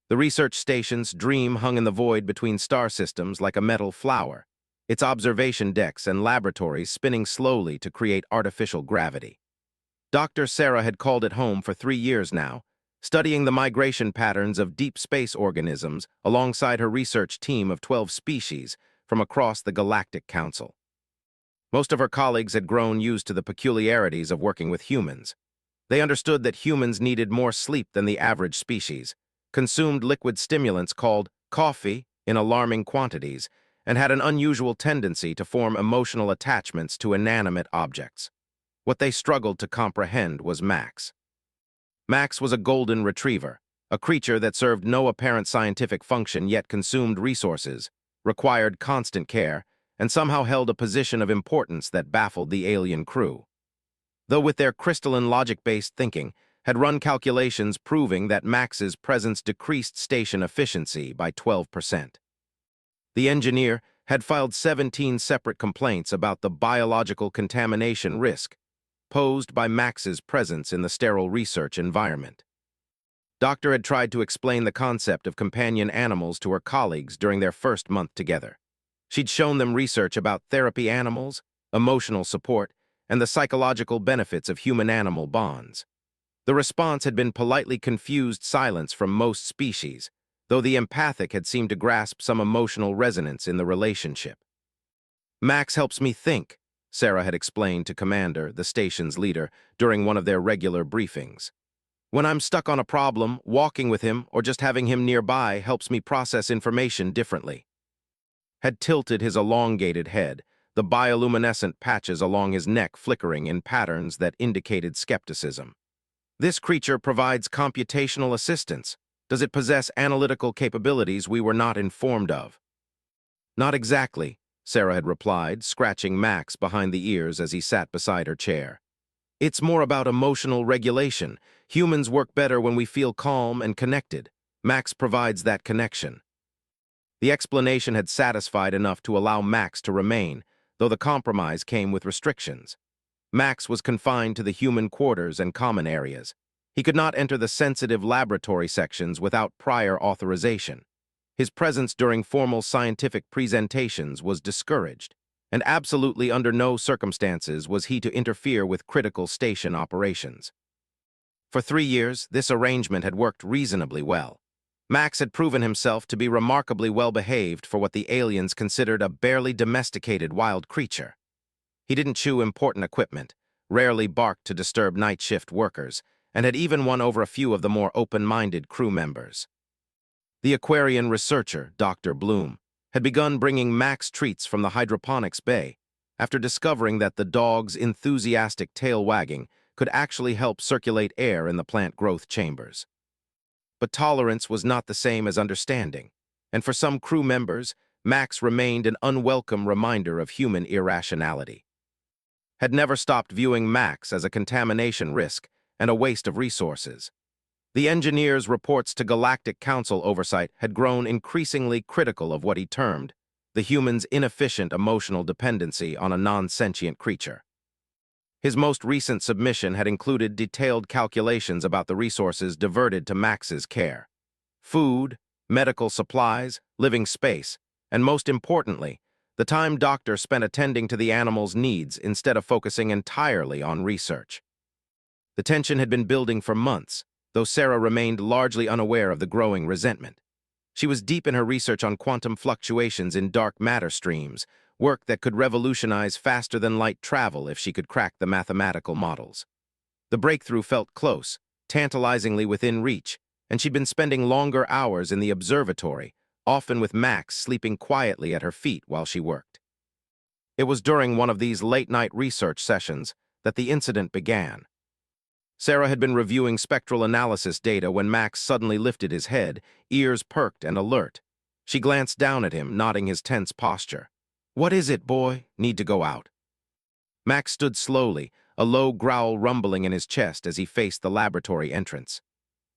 The research station's dream hung in the void between star systems like a metal flower, its observation decks and laboratories spinning slowly to create artificial gravity. Dr. Sarah had called it home for 3 years now, studying the migration patterns of deep space organisms alongside her research team of 12 species from across the Galactic Council. Most of her colleagues had grown used to the peculiarities of working with humans. They understood that humans needed more sleep than the average species, consumed liquid stimulants called coffee in alarming quantities, and had an unusual tendency to form emotional attachments to inanimate objects. What they struggled to comprehend was Max. Max was a golden retriever, a creature that served no apparent scientific function yet consumed resources, required constant care, and somehow held a position of importance that baffled the alien crew. Though with their crystalline logic-based thinking, had run calculations proving that Max's presence decreased station efficiency by 12%. The engineer had filed 17 separate complaints about the biological contamination risk posed by Max's presence in the sterile research environment. Doctor had tried to explain the concept of companion animals to her colleagues during their first month together. She'd shown them research about therapy animals, emotional support, and the psychological benefits of human-animal bonds. The response had been politely confused silence from most species, though the empathic had seemed to grasp some emotional resonance in the relationship. "Max helps me think," Sarah had explained to Commander, the station's leader, during one of their regular briefings. "When I'm stuck on a problem, walking with him or just having him nearby helps me process information differently." Had tilted his elongated head, the bioluminescent patches along his neck flickering in patterns that indicated skepticism. "This creature provides computational assistance. Does it possess analytical capabilities we were not informed of?" "Not exactly," Sarah had replied, scratching Max behind the ears as he sat beside her chair. "It's more about emotional regulation. Humans work better when we feel calm and connected. Max provides that connection." The explanation had satisfied enough to allow Max to remain, though the compromise came with restrictions. Max was confined to the human quarters and common areas. He could not enter the sensitive laboratory sections without prior authorization. His presence during formal scientific presentations was discouraged, and absolutely under no circumstances was he to interfere with critical station operations. For 3 years, this arrangement had worked reasonably well. Max had proven himself to be remarkably well-behaved for what the aliens considered a barely domesticated wild creature. He didn't chew important equipment, rarely barked to disturb night shift workers, and had even won over a few of the more open-minded crew members. The Aquarian researcher, Dr. Bloom, had begun bringing Max treats from the hydroponics bay after discovering that the dog's enthusiastic tail wagging could actually help circulate air in the plant growth chambers. But tolerance was not the same as understanding, and for some crew members, Max remained an unwelcome reminder of human irrationality. Had never stopped viewing Max as a contamination risk and a waste of resources. The engineer's reports to Galactic Council oversight had grown increasingly critical of what he termed the human's inefficient emotional dependency on a non-sentient creature. His most recent submission had included detailed calculations about the resources diverted to Max's care: food, medical supplies, living space, and most importantly, the time Doctor spent attending to the animal's needs instead of focusing entirely on research. The tension had been building for months, though Sarah remained largely unaware of the growing resentment. She was deep in her research on quantum fluctuations in dark matter streams, work that could revolutionize faster-than-light travel if she could crack the mathematical models. The breakthrough felt close, tantalizingly within reach, and she'd been spending longer hours in the observatory, often with Max sleeping quietly at her feet while she worked. It was during one of these late-night research sessions that the incident began. Sarah had been reviewing spectral analysis data when Max suddenly lifted his head, ears perked and alert. She glanced down at him, nodding his tense posture. "What is it, boy? Need to go out?" Max stood slowly, a low growl rumbling in his chest as he faced the laboratory entrance.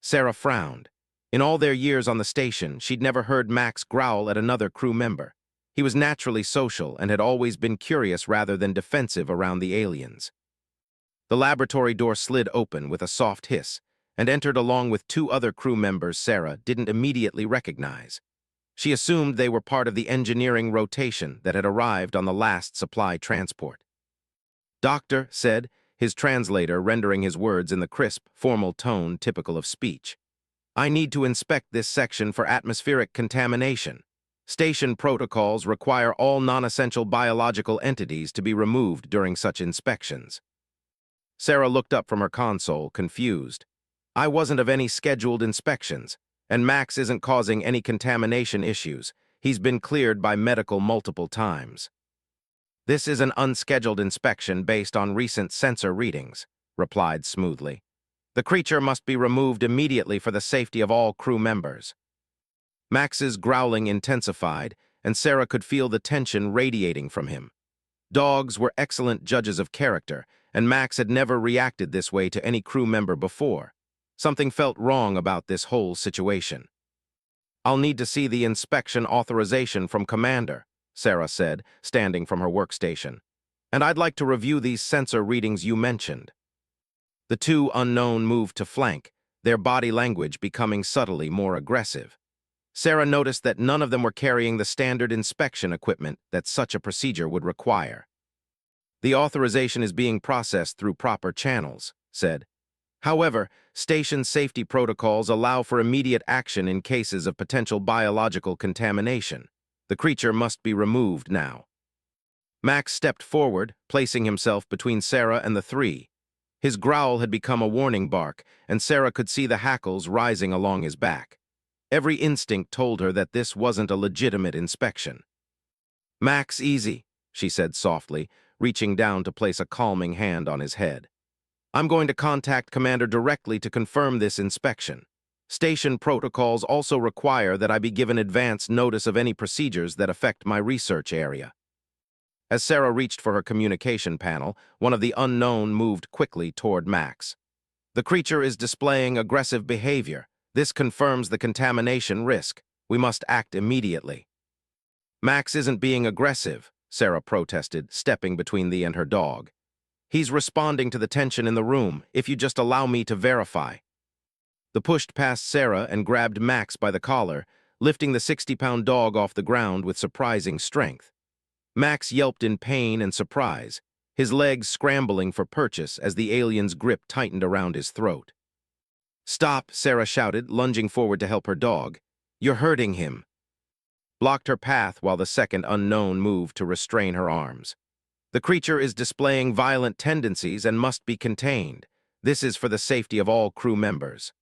Sarah frowned. In all their years on the station, she'd never heard Max growl at another crew member. He was naturally social and had always been curious rather than defensive around the aliens. The laboratory door slid open with a soft hiss, and entered along with two other crew members Sarah didn't immediately recognize. She assumed they were part of the engineering rotation that had arrived on the last supply transport. "Doctor," said, his translator rendering his words in the crisp, formal tone typical of speech. "I need to inspect this section for atmospheric contamination. Station protocols require all non-essential biological entities to be removed during such inspections." Sarah looked up from her console, confused. "I wasn't of any scheduled inspections, and Max isn't causing any contamination issues. He's been cleared by medical multiple times." "This is an unscheduled inspection based on recent sensor readings," replied smoothly. "The creature must be removed immediately for the safety of all crew members." Max's growling intensified, and Sarah could feel the tension radiating from him. Dogs were excellent judges of character, and Max had never reacted this way to any crew member before. Something felt wrong about this whole situation. "I'll need to see the inspection authorization from Commander," Sarah said, standing from her workstation. "And I'd like to review these sensor readings you mentioned." The two unknown moved to flank, their body language becoming subtly more aggressive. Sarah noticed that none of them were carrying the standard inspection equipment that such a procedure would require. "The authorization is being processed through proper channels," said. "However, station safety protocols allow for immediate action in cases of potential biological contamination. The creature must be removed now." Max stepped forward, placing himself between Sarah and the three. His growl had become a warning bark, and Sarah could see the hackles rising along his back. Every instinct told her that this wasn't a legitimate inspection. "Max, easy," she said softly, reaching down to place a calming hand on his head. "I'm going to contact Commander directly to confirm this inspection. Station protocols also require that I be given advance notice of any procedures that affect my research area." As Sarah reached for her communication panel, one of the unknown moved quickly toward Max. "The creature is displaying aggressive behavior. This confirms the contamination risk. We must act immediately." "Max isn't being aggressive," Sarah protested, stepping between thee and her dog. "He's responding to the tension in the room, if you just allow me to verify." The pushed past Sarah and grabbed Max by the collar, lifting the 60-pound dog off the ground with surprising strength. Max yelped in pain and surprise, his legs scrambling for purchase as the alien's grip tightened around his throat. "Stop," Sarah shouted, lunging forward to help her dog. "You're hurting him." Blocked her path while the second unknown moved to restrain her arms. "The creature is displaying violent tendencies and must be contained. This is for the safety of all crew members."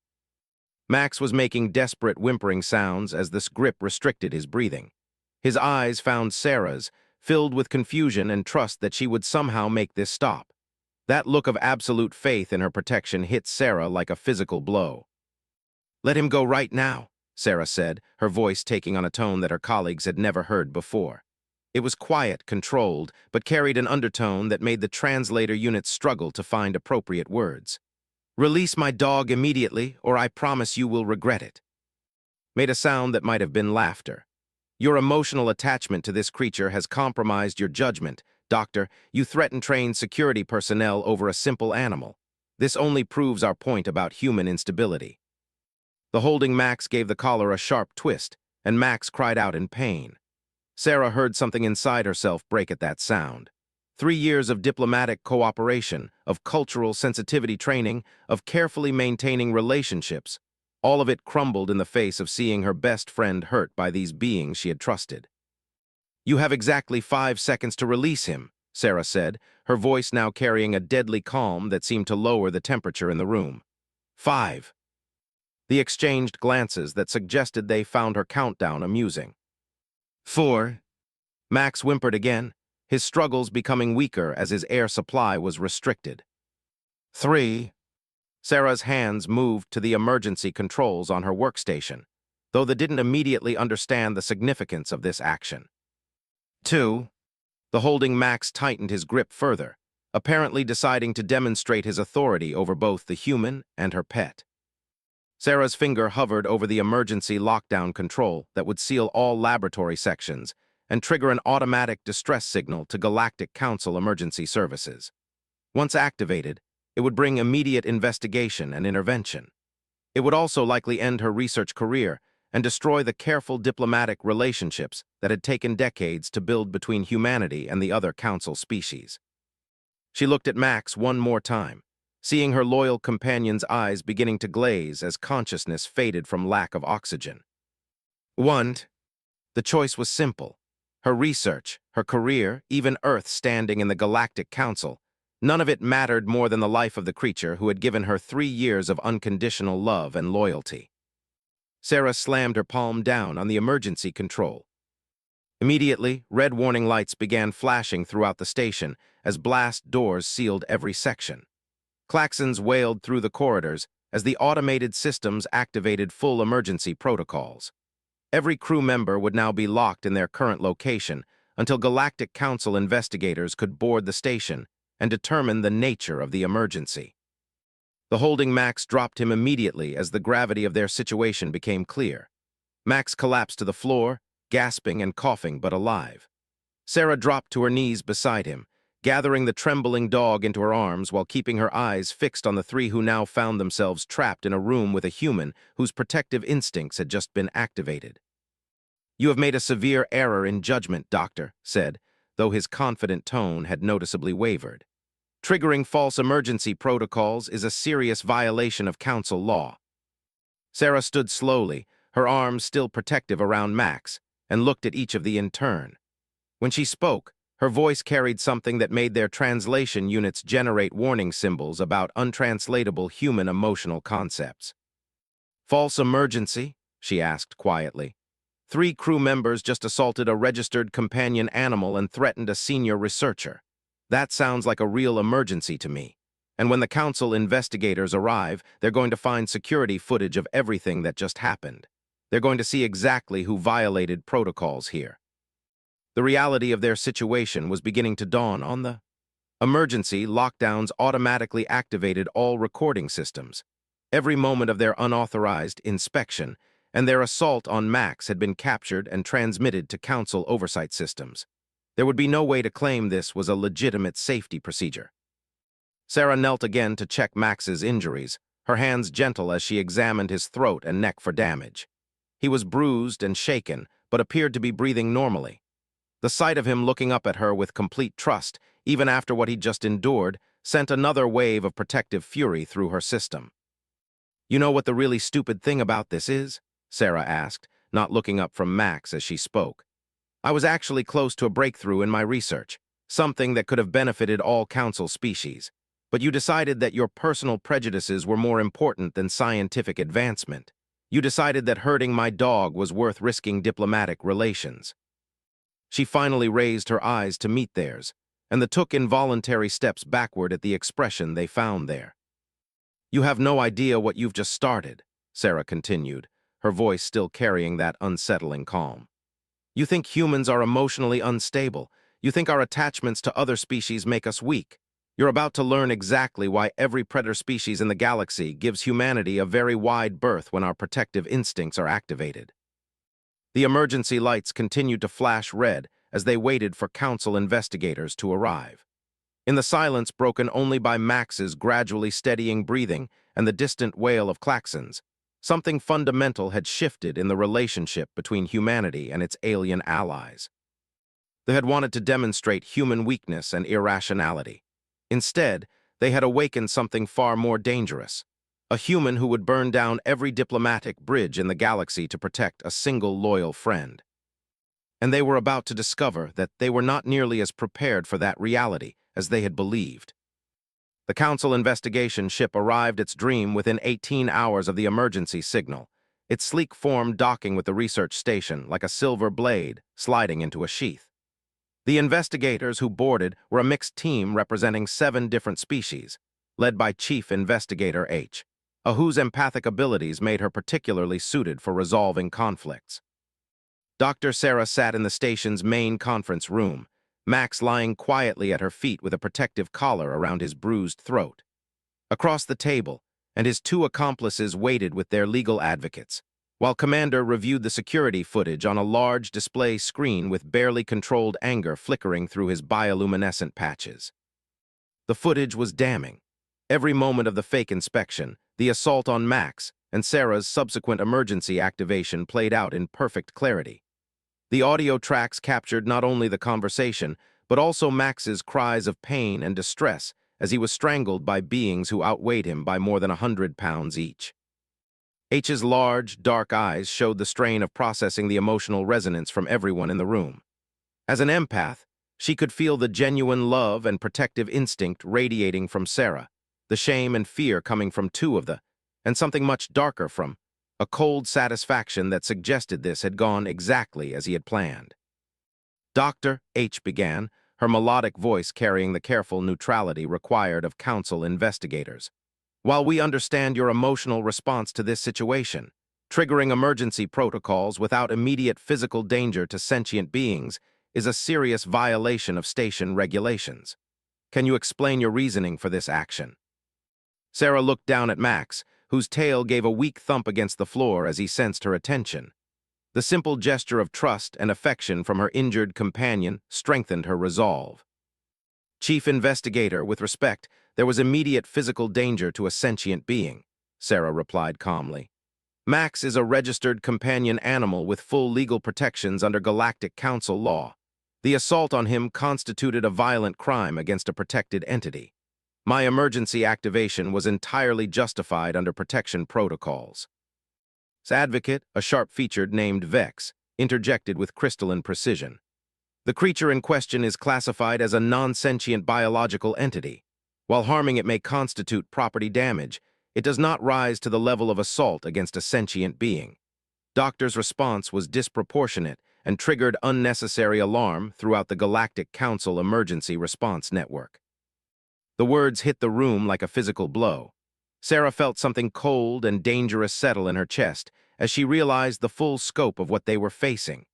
Max was making desperate whimpering sounds as this grip restricted his breathing. His eyes found Sarah's, filled with confusion and trust that she would somehow make this stop. That look of absolute faith in her protection hit Sarah like a physical blow. "Let him go right now," Sarah said, her voice taking on a tone that her colleagues had never heard before. It was quiet, controlled, but carried an undertone that made the translator unit struggle to find appropriate words. "Release my dog immediately, or I promise you will regret it." Made a sound that might have been laughter. "Your emotional attachment to this creature has compromised your judgment. Doctor, you threaten trained security personnel over a simple animal. This only proves our point about human instability." The holding Max gave the collar a sharp twist, and Max cried out in pain. Sarah heard something inside herself break at that sound. 3 years of diplomatic cooperation, of cultural sensitivity training, of carefully maintaining relationships, all of it crumbled in the face of seeing her best friend hurt by these beings she had trusted. "You have exactly 5 seconds to release him," Sarah said, her voice now carrying a deadly calm that seemed to lower the temperature in the room. 5. They exchanged glances that suggested they found her countdown amusing. 4. Max whimpered again, his struggles becoming weaker as his air supply was restricted. 3. Sarah's hands moved to the emergency controls on her workstation, though they didn't immediately understand the significance of this action. 2. The holding Max tightened his grip further, apparently deciding to demonstrate his authority over both the human and her pet. Sarah's finger hovered over the emergency lockdown control that would seal all laboratory sections and trigger an automatic distress signal to Galactic Council emergency services. Once activated, it would bring immediate investigation and intervention. It would also likely end her research career and destroy the careful diplomatic relationships that had taken decades to build between humanity and the other council species. She looked at Max one more time, seeing her loyal companion's eyes beginning to glaze as consciousness faded from lack of oxygen. One, the choice was simple. Her research, her career, even Earth standing in the Galactic Council, none of it mattered more than the life of the creature who had given her 3 years of unconditional love and loyalty. Sarah slammed her palm down on the emergency control. Immediately, red warning lights began flashing throughout the station as blast doors sealed every section. Klaxons wailed through the corridors as the automated systems activated full emergency protocols. Every crew member would now be locked in their current location until Galactic Council investigators could board the station and determine the nature of the emergency. The holding Max dropped him immediately as the gravity of their situation became clear. Max collapsed to the floor, gasping and coughing but alive. Sarah dropped to her knees beside him, gathering the trembling dog into her arms while keeping her eyes fixed on the three who now found themselves trapped in a room with a human whose protective instincts had just been activated. "You have made a severe error in judgment," Doctor said, though his confident tone had noticeably wavered. "Triggering false emergency protocols is a serious violation of Council law." Sarah stood slowly, her arms still protective around Max, and looked at each of the in turn. When she spoke, her voice carried something that made their translation units generate warning symbols about untranslatable human emotional concepts. "False emergency?" she asked quietly. "3 crew members just assaulted a registered companion animal and threatened a senior researcher. That sounds like a real emergency to me. And when the Council investigators arrive, they're going to find security footage of everything that just happened. They're going to see exactly who violated protocols here." The reality of their situation was beginning to dawn on the emergency. Lockdowns automatically activated all recording systems. Every moment of their unauthorized inspection and their assault on Max had been captured and transmitted to Council oversight systems. There would be no way to claim this was a legitimate safety procedure. Sarah knelt again to check Max's injuries, her hands gentle as she examined his throat and neck for damage. He was bruised and shaken, but appeared to be breathing normally. The sight of him looking up at her with complete trust, even after what he'd just endured, sent another wave of protective fury through her system. "You know what the really stupid thing about this is?" Sarah asked, not looking up from Max as she spoke. "I was actually close to a breakthrough in my research, something that could have benefited all Council species. But you decided that your personal prejudices were more important than scientific advancement. You decided that hurting my dog was worth risking diplomatic relations." She finally raised her eyes to meet theirs, and took involuntary steps backward at the expression they found there. "You have no idea what you've just started," Sarah continued, her voice still carrying that unsettling calm. "You think humans are emotionally unstable. You think our attachments to other species make us weak. You're about to learn exactly why every predator species in the galaxy gives humanity a very wide berth when our protective instincts are activated." The emergency lights continued to flash red as they waited for Council investigators to arrive. In the silence broken only by Max's gradually steadying breathing and the distant wail of klaxons, something fundamental had shifted in the relationship between humanity and its alien allies. They had wanted to demonstrate human weakness and irrationality. Instead, they had awakened something far more dangerous. A human who would burn down every diplomatic bridge in the galaxy to protect a single loyal friend. And they were about to discover that they were not nearly as prepared for that reality as they had believed. The Council investigation ship arrived its dream within 18 hours of the emergency signal, its sleek form docking with the research station like a silver blade sliding into a sheath. The investigators who boarded were a mixed team representing 7 different species, led by Chief Investigator H, whose empathic abilities made her particularly suited for resolving conflicts. Dr. Sarah sat in the station's main conference room, Max lying quietly at her feet with a protective collar around his bruised throat. Across the table, and his 2 accomplices waited with their legal advocates, while Commander reviewed the security footage on a large display screen with barely controlled anger flickering through his bioluminescent patches. The footage was damning. Every moment of the fake inspection, the assault on Max, and Sarah's subsequent emergency activation played out in perfect clarity. The audio tracks captured not only the conversation, but also Max's cries of pain and distress as he was strangled by beings who outweighed him by more than 100 pounds each. H's large, dark eyes showed the strain of processing the emotional resonance from everyone in the room. As an empath, she could feel the genuine love and protective instinct radiating from Sarah, the shame and fear coming from two of the, and something much darker from, a cold satisfaction that suggested this had gone exactly as he had planned. Dr. H began, her melodic voice carrying the careful neutrality required of council investigators. While we understand your emotional response to this situation, triggering emergency protocols without immediate physical danger to sentient beings is a serious violation of station regulations. Can you explain your reasoning for this action? Sarah looked down at Max, whose tail gave a weak thump against the floor as he sensed her attention. The simple gesture of trust and affection from her injured companion strengthened her resolve. Chief Investigator, with respect, there was immediate physical danger to a sentient being, Sarah replied calmly. Max is a registered companion animal with full legal protections under Galactic Council law. The assault on him constituted a violent crime against a protected entity. My emergency activation was entirely justified under protection protocols. Advocate, a sharp-featured named Vex, interjected with crystalline precision. The creature in question is classified as a non-sentient biological entity. While harming it may constitute property damage, it does not rise to the level of assault against a sentient being. Doctor's response was disproportionate and triggered unnecessary alarm throughout the Galactic Council Emergency Response Network. The words hit the room like a physical blow. Sarah felt something cold and dangerous settle in her chest as she realized the full scope of what they were facing.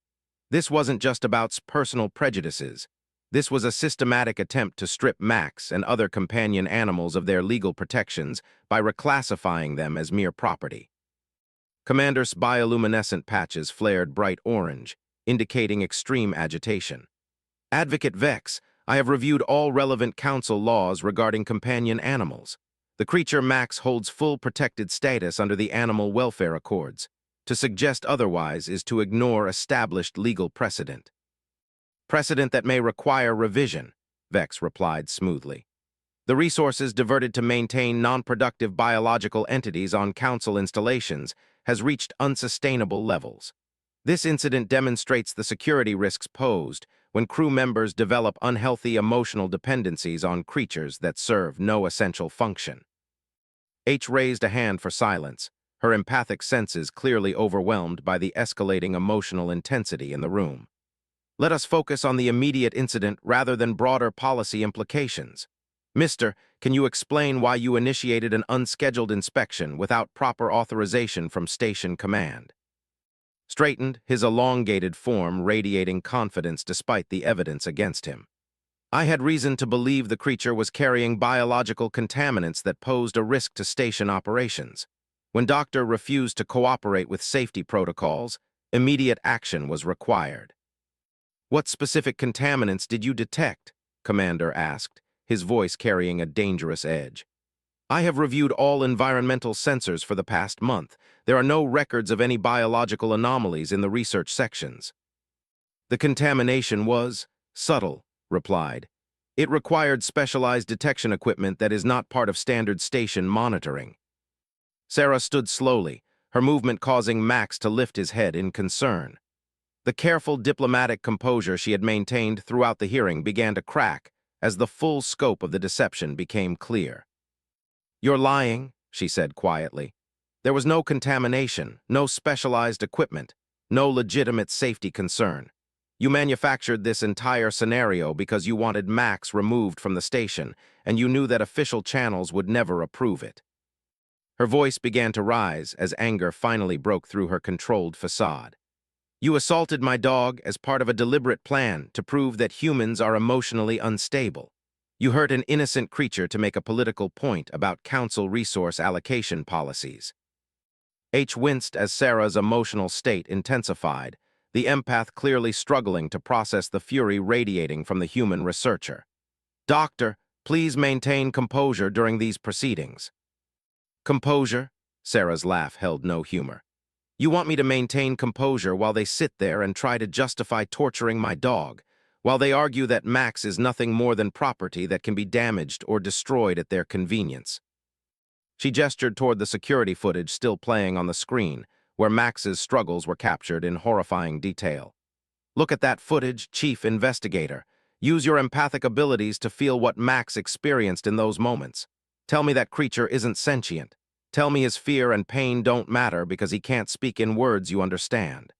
This wasn't just about personal prejudices. This was a systematic attempt to strip Max and other companion animals of their legal protections by reclassifying them as mere property. Commander's bioluminescent patches flared bright orange, indicating extreme agitation. Advocate Vex, I have reviewed all relevant council laws regarding companion animals. The creature Max holds full protected status under the Animal Welfare Accords. To suggest otherwise is to ignore established legal precedent. Precedent that may require revision, Vex replied smoothly. The resources diverted to maintain non-productive biological entities on council installations has reached unsustainable levels. This incident demonstrates the security risks posed when crew members develop unhealthy emotional dependencies on creatures that serve no essential function. H raised a hand for silence, her empathic senses clearly overwhelmed by the escalating emotional intensity in the room. Let us focus on the immediate incident rather than broader policy implications. Mister, can you explain why you initiated an unscheduled inspection without proper authorization from Station Command? Straightened, his elongated form radiating confidence despite the evidence against him. I had reason to believe the creature was carrying biological contaminants that posed a risk to station operations. When Doctor refused to cooperate with safety protocols, immediate action was required. What specific contaminants did you detect? Commander asked, his voice carrying a dangerous edge. I have reviewed all environmental sensors for the past month. There are no records of any biological anomalies in the research sections. The contamination was subtle, replied. It required specialized detection equipment that is not part of standard station monitoring. Sarah stood slowly, her movement causing Max to lift his head in concern. The careful diplomatic composure she had maintained throughout the hearing began to crack as the full scope of the deception became clear. You're lying, she said quietly. There was no contamination, no specialized equipment, no legitimate safety concern. You manufactured this entire scenario because you wanted Max removed from the station, and you knew that official channels would never approve it. Her voice began to rise as anger finally broke through her controlled facade. You assaulted my dog as part of a deliberate plan to prove that humans are emotionally unstable. You hurt an innocent creature to make a political point about council resource allocation policies. H winced as Sarah's emotional state intensified, the empath clearly struggling to process the fury radiating from the human researcher. Doctor, please maintain composure during these proceedings. Composure? Sarah's laugh held no humor. You want me to maintain composure while they sit there and try to justify torturing my dog, while they argue that Max is nothing more than property that can be damaged or destroyed at their convenience. She gestured toward the security footage still playing on the screen, where Max's struggles were captured in horrifying detail. Look at that footage, Chief Investigator. Use your empathic abilities to feel what Max experienced in those moments. Tell me that creature isn't sentient. Tell me his fear and pain don't matter because he can't speak in words you understand.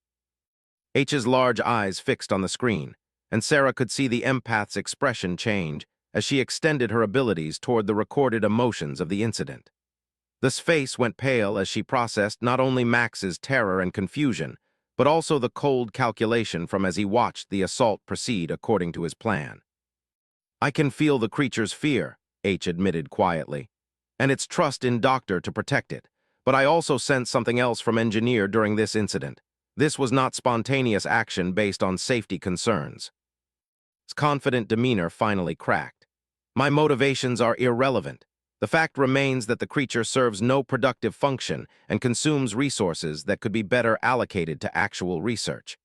H's large eyes fixed on the screen, and Sarah could see the empath's expression change as she extended her abilities toward the recorded emotions of the incident. This face went pale as she processed not only Max's terror and confusion, but also the cold calculation from as he watched the assault proceed according to his plan. I can feel the creature's fear, H admitted quietly, and its trust in Doctor to protect it. But I also sensed something else from Engineer during this incident. This was not spontaneous action based on safety concerns. His confident demeanor finally cracked. My motivations are irrelevant. The fact remains that the creature serves no productive function and consumes resources that could be better allocated to actual research.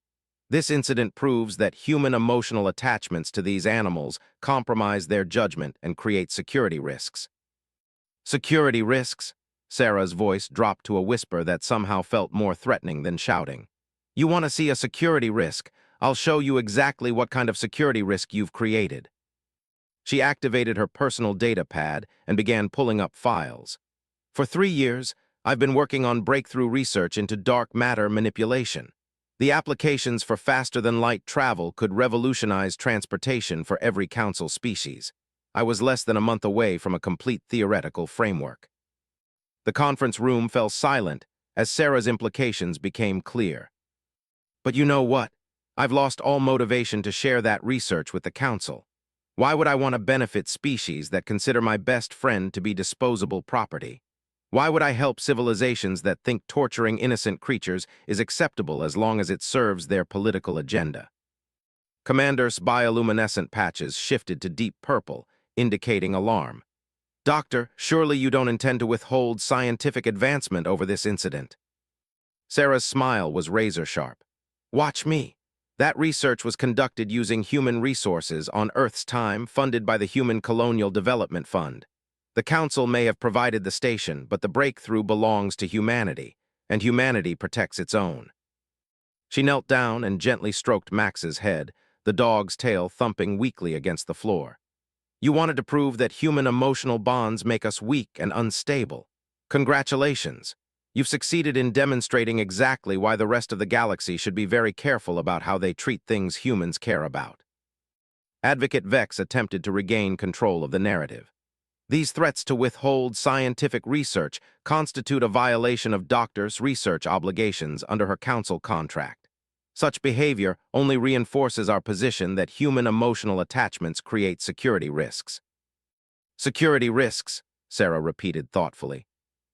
This incident proves that human emotional attachments to these animals compromise their judgment and create security risks. Security risks? Sarah's voice dropped to a whisper that somehow felt more threatening than shouting. You want to see a security risk? I'll show you exactly what kind of security risk you've created. She activated her personal data pad and began pulling up files. For 3 years, I've been working on breakthrough research into dark matter manipulation. The applications for faster-than-light travel could revolutionize transportation for every council species. I was less than a month away from a complete theoretical framework. The conference room fell silent as Sarah's implications became clear. But you know what? I've lost all motivation to share that research with the council. Why would I want to benefit species that consider my best friend to be disposable property? Why would I help civilizations that think torturing innocent creatures is acceptable as long as it serves their political agenda? Commander's bioluminescent patches shifted to deep purple, indicating alarm. Doctor, surely you don't intend to withhold scientific advancement over this incident. Sarah's smile was razor-sharp. Watch me. That research was conducted using human resources on Earth's time, funded by the Human Colonial Development Fund. The Council may have provided the station, but the breakthrough belongs to humanity, and humanity protects its own. She knelt down and gently stroked Max's head, the dog's tail thumping weakly against the floor. You wanted to prove that human emotional bonds make us weak and unstable. Congratulations. You've succeeded in demonstrating exactly why the rest of the galaxy should be very careful about how they treat things humans care about. Advocate Vex attempted to regain control of the narrative. These threats to withhold scientific research constitute a violation of Doctor's research obligations under her council contract. Such behavior only reinforces our position that human emotional attachments create security risks. Security risks, Sarah repeated thoughtfully.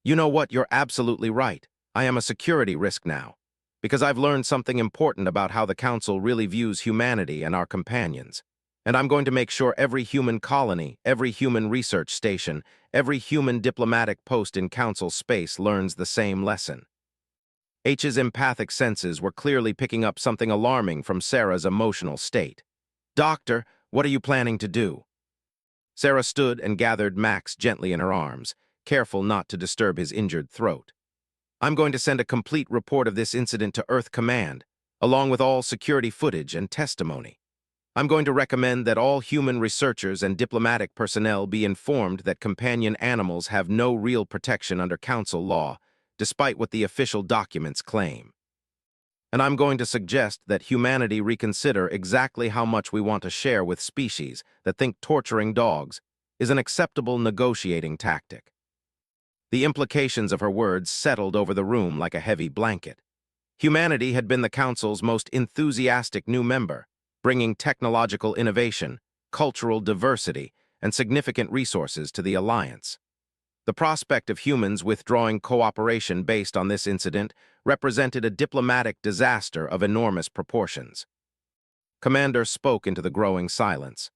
You know what, you're absolutely right. I am a security risk now, because I've learned something important about how the Council really views humanity and our companions. And I'm going to make sure every human colony, every human research station, every human diplomatic post in Council space learns the same lesson. H's empathic senses were clearly picking up something alarming from Sarah's emotional state. Doctor, what are you planning to do? Sarah stood and gathered Max gently in her arms, careful not to disturb his injured throat. I'm going to send a complete report of this incident to Earth Command, along with all security footage and testimony. I'm going to recommend that all human researchers and diplomatic personnel be informed that companion animals have no real protection under Council law, despite what the official documents claim. And I'm going to suggest that humanity reconsider exactly how much we want to share with species that think torturing dogs is an acceptable negotiating tactic. The implications of her words settled over the room like a heavy blanket. Humanity had been the Council's most enthusiastic new member, bringing technological innovation, cultural diversity, and significant resources to the Alliance. The prospect of humans withdrawing cooperation based on this incident represented a diplomatic disaster of enormous proportions. Commander spoke into the growing silence.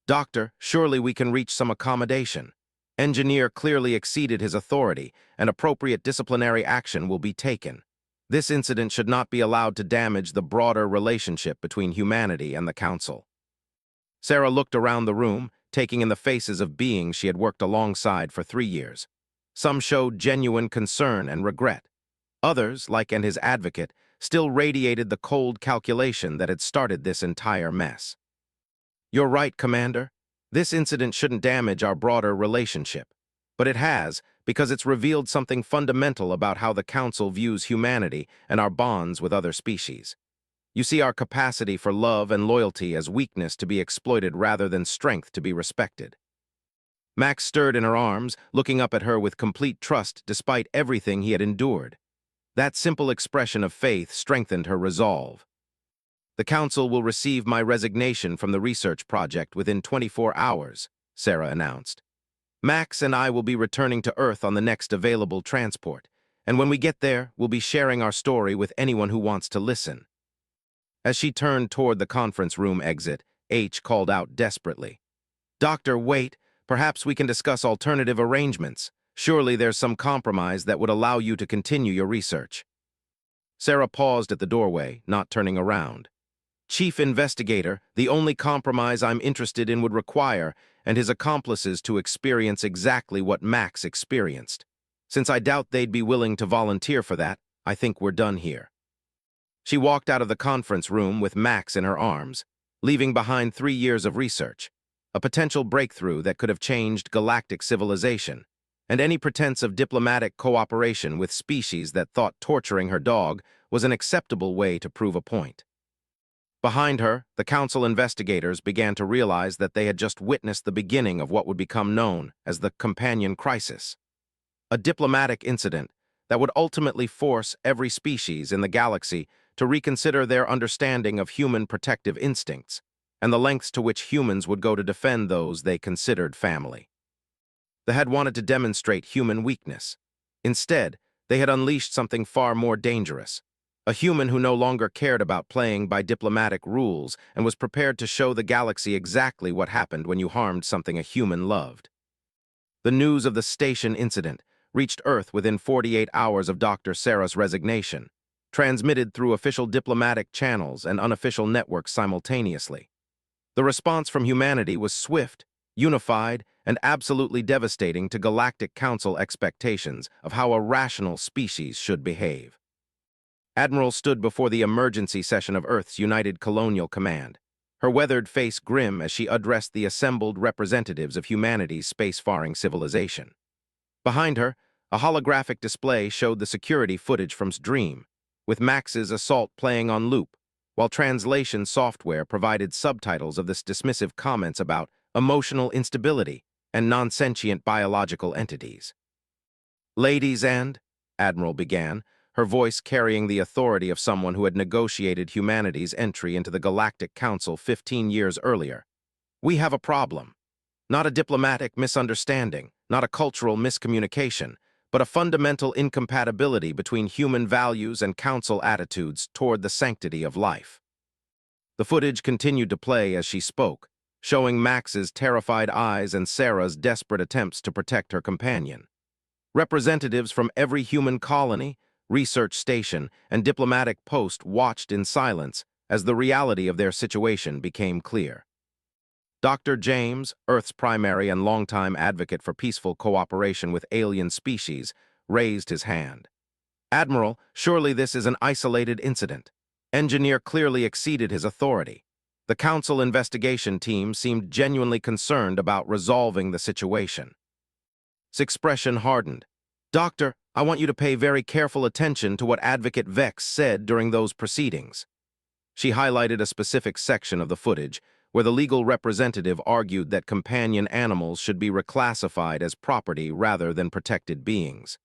Doctor, surely we can reach some accommodation. Engineer clearly exceeded his authority, and appropriate disciplinary action will be taken. This incident should not be allowed to damage the broader relationship between humanity and the Council. Sarah looked around the room, taking in the faces of beings she had worked alongside for 3 years. Some showed genuine concern and regret. Others, like his advocate, still radiated the cold calculation that had started this entire mess. You're right, Commander. This incident shouldn't damage our broader relationship. But it has, because it's revealed something fundamental about how the Council views humanity and our bonds with other species. You see our capacity for love and loyalty as weakness to be exploited rather than strength to be respected. Max stirred in her arms, looking up at her with complete trust despite everything he had endured. That simple expression of faith strengthened her resolve. The Council will receive my resignation from the research project within 24 hours, Sarah announced. Max and I will be returning to Earth on the next available transport, and when we get there, we'll be sharing our story with anyone who wants to listen. As she turned toward the conference room exit, H called out desperately, "Doctor, wait. Perhaps we can discuss alternative arrangements. Surely there's some compromise that would allow you to continue your research." Sarah paused at the doorway, not turning around. "Chief Investigator, the only compromise I'm interested in would require and his accomplices to experience exactly what Max experienced. Since I doubt they'd be willing to volunteer for that, I think we're done here." She walked out of the conference room with Max in her arms, leaving behind 3 years of research, a potential breakthrough that could have changed galactic civilization, and any pretense of diplomatic cooperation with species that thought torturing her dog was an acceptable way to prove a point. Behind her, the Council investigators began to realize that they had just witnessed the beginning of what would become known as the Companion Crisis, a diplomatic incident that would ultimately force every species in the galaxy to reconsider their understanding of human protective instincts and the lengths to which humans would go to defend those they considered family. They had wanted to demonstrate human weakness. Instead, they had unleashed something far more dangerous. A human who no longer cared about playing by diplomatic rules and was prepared to show the galaxy exactly what happened when you harmed something a human loved. The news of the station incident reached Earth within 48 hours of Dr. Sarah's resignation, transmitted through official diplomatic channels and unofficial networks simultaneously. The response from humanity was swift, unified, and absolutely devastating to Galactic Council expectations of how a rational species should behave. Admiral stood before the emergency session of Earth's United Colonial Command, her weathered face grim as she addressed the assembled representatives of humanity's spacefaring civilization. Behind her, a holographic display showed the security footage from Dream, with Max's assault playing on loop, while translation software provided subtitles of this dismissive comments about emotional instability and non-sentient biological entities. "Ladies and," Admiral began, her voice carrying the authority of someone who had negotiated humanity's entry into the Galactic Council 15 years earlier, "we have a problem. Not a diplomatic misunderstanding, not a cultural miscommunication, but a fundamental incompatibility between human values and Council attitudes toward the sanctity of life." The footage continued to play as she spoke, showing Max's terrified eyes and Sarah's desperate attempts to protect her companion. Representatives from every human colony, research station, and diplomatic post watched in silence as the reality of their situation became clear. Dr. James, Earth's primary and longtime advocate for peaceful cooperation with alien species, raised his hand. "Admiral, surely this is an isolated incident." Engineer clearly exceeded his authority. The Council investigation team seemed genuinely concerned about resolving the situation. His expression hardened. "Doctor, I want you to pay very careful attention to what Advocate Vex said during those proceedings." She highlighted a specific section of the footage where the legal representative argued that companion animals should be reclassified as property rather than protected beings.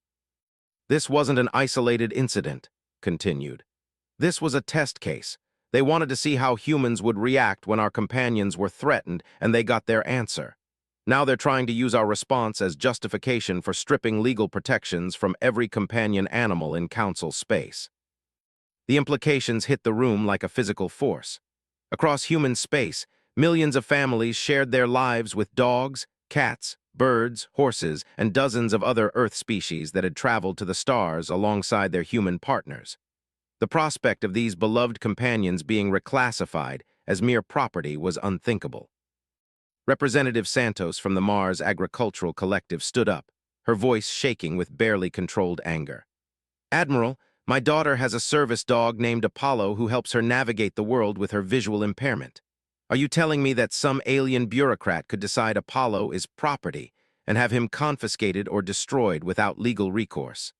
"This wasn't an isolated incident," continued. "This was a test case. They wanted to see how humans would react when our companions were threatened, and they got their answer. Now they're trying to use our response as justification for stripping legal protections from every companion animal in Council space." The implications hit the room like a physical force. Across human space, millions of families shared their lives with dogs, cats, birds, horses, and dozens of other Earth species that had traveled to the stars alongside their human partners. The prospect of these beloved companions being reclassified as mere property was unthinkable. Representative Santos from the Mars Agricultural Collective stood up, her voice shaking with barely controlled anger. "Admiral, my daughter has a service dog named Apollo who helps her navigate the world with her visual impairment. Are you telling me that some alien bureaucrat could decide Apollo is property and have him confiscated or destroyed without legal recourse?"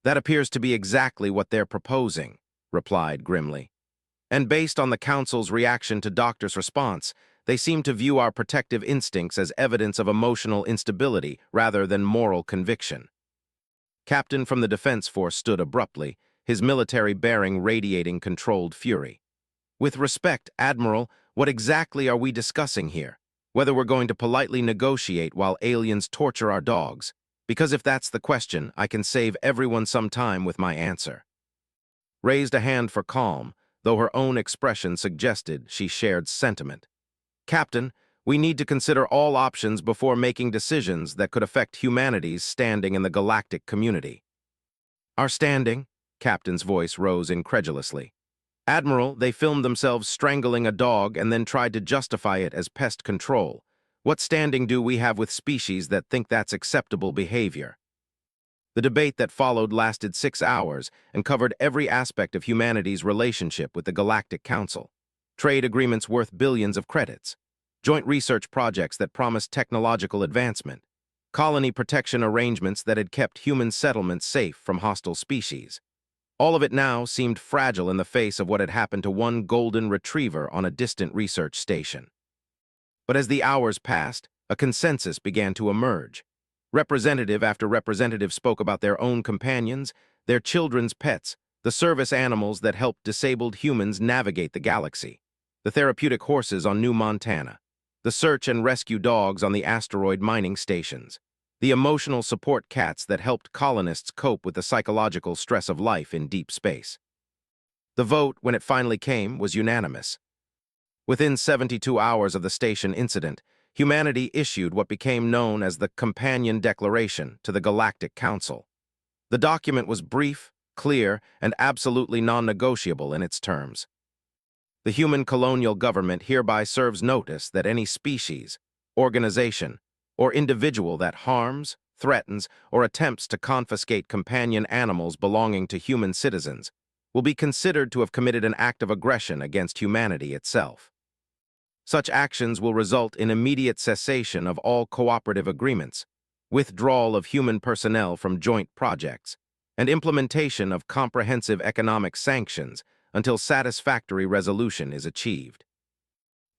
"That appears to be exactly what they're proposing," replied grimly. "And based on the Council's reaction to Doctor's response, they seem to view our protective instincts as evidence of emotional instability rather than moral conviction." Captain from the Defense Force stood abruptly, his military bearing radiating controlled fury. "With respect, Admiral, what exactly are we discussing here? Whether we're going to politely negotiate while aliens torture our dogs? Because if that's the question, I can save everyone some time with my answer." Raised a hand for calm, though her own expression suggested she shared sentiment. "Captain, we need to consider all options before making decisions that could affect humanity's standing in the galactic community." "Our standing?" Captain's voice rose incredulously. "Admiral, they filmed themselves strangling a dog and then tried to justify it as pest control. What standing do we have with species that think that's acceptable behavior?" The debate that followed lasted 6 hours and covered every aspect of humanity's relationship with the Galactic Council. Trade agreements worth billions of credits, joint research projects that promised technological advancement, colony protection arrangements that had kept human settlements safe from hostile species. All of it now seemed fragile in the face of what had happened to one golden retriever on a distant research station. But as the hours passed, a consensus began to emerge. Representative after representative spoke about their own companions, their children's pets, the service animals that helped disabled humans navigate the galaxy, the therapeutic horses on New Montana, the search and rescue dogs on the asteroid mining stations, the emotional support cats that helped colonists cope with the psychological stress of life in deep space. The vote, when it finally came, was unanimous. Within 72 hours of the station incident, humanity issued what became known as the Companion Declaration to the Galactic Council. The document was brief, clear, and absolutely non-negotiable in its terms. The human colonial government hereby serves notice that any species, organization, or individual that harms, threatens, or attempts to confiscate companion animals belonging to human citizens will be considered to have committed an act of aggression against humanity itself. Such actions will result in immediate cessation of all cooperative agreements, withdrawal of human personnel from joint projects, and implementation of comprehensive economic sanctions until satisfactory resolution is achieved.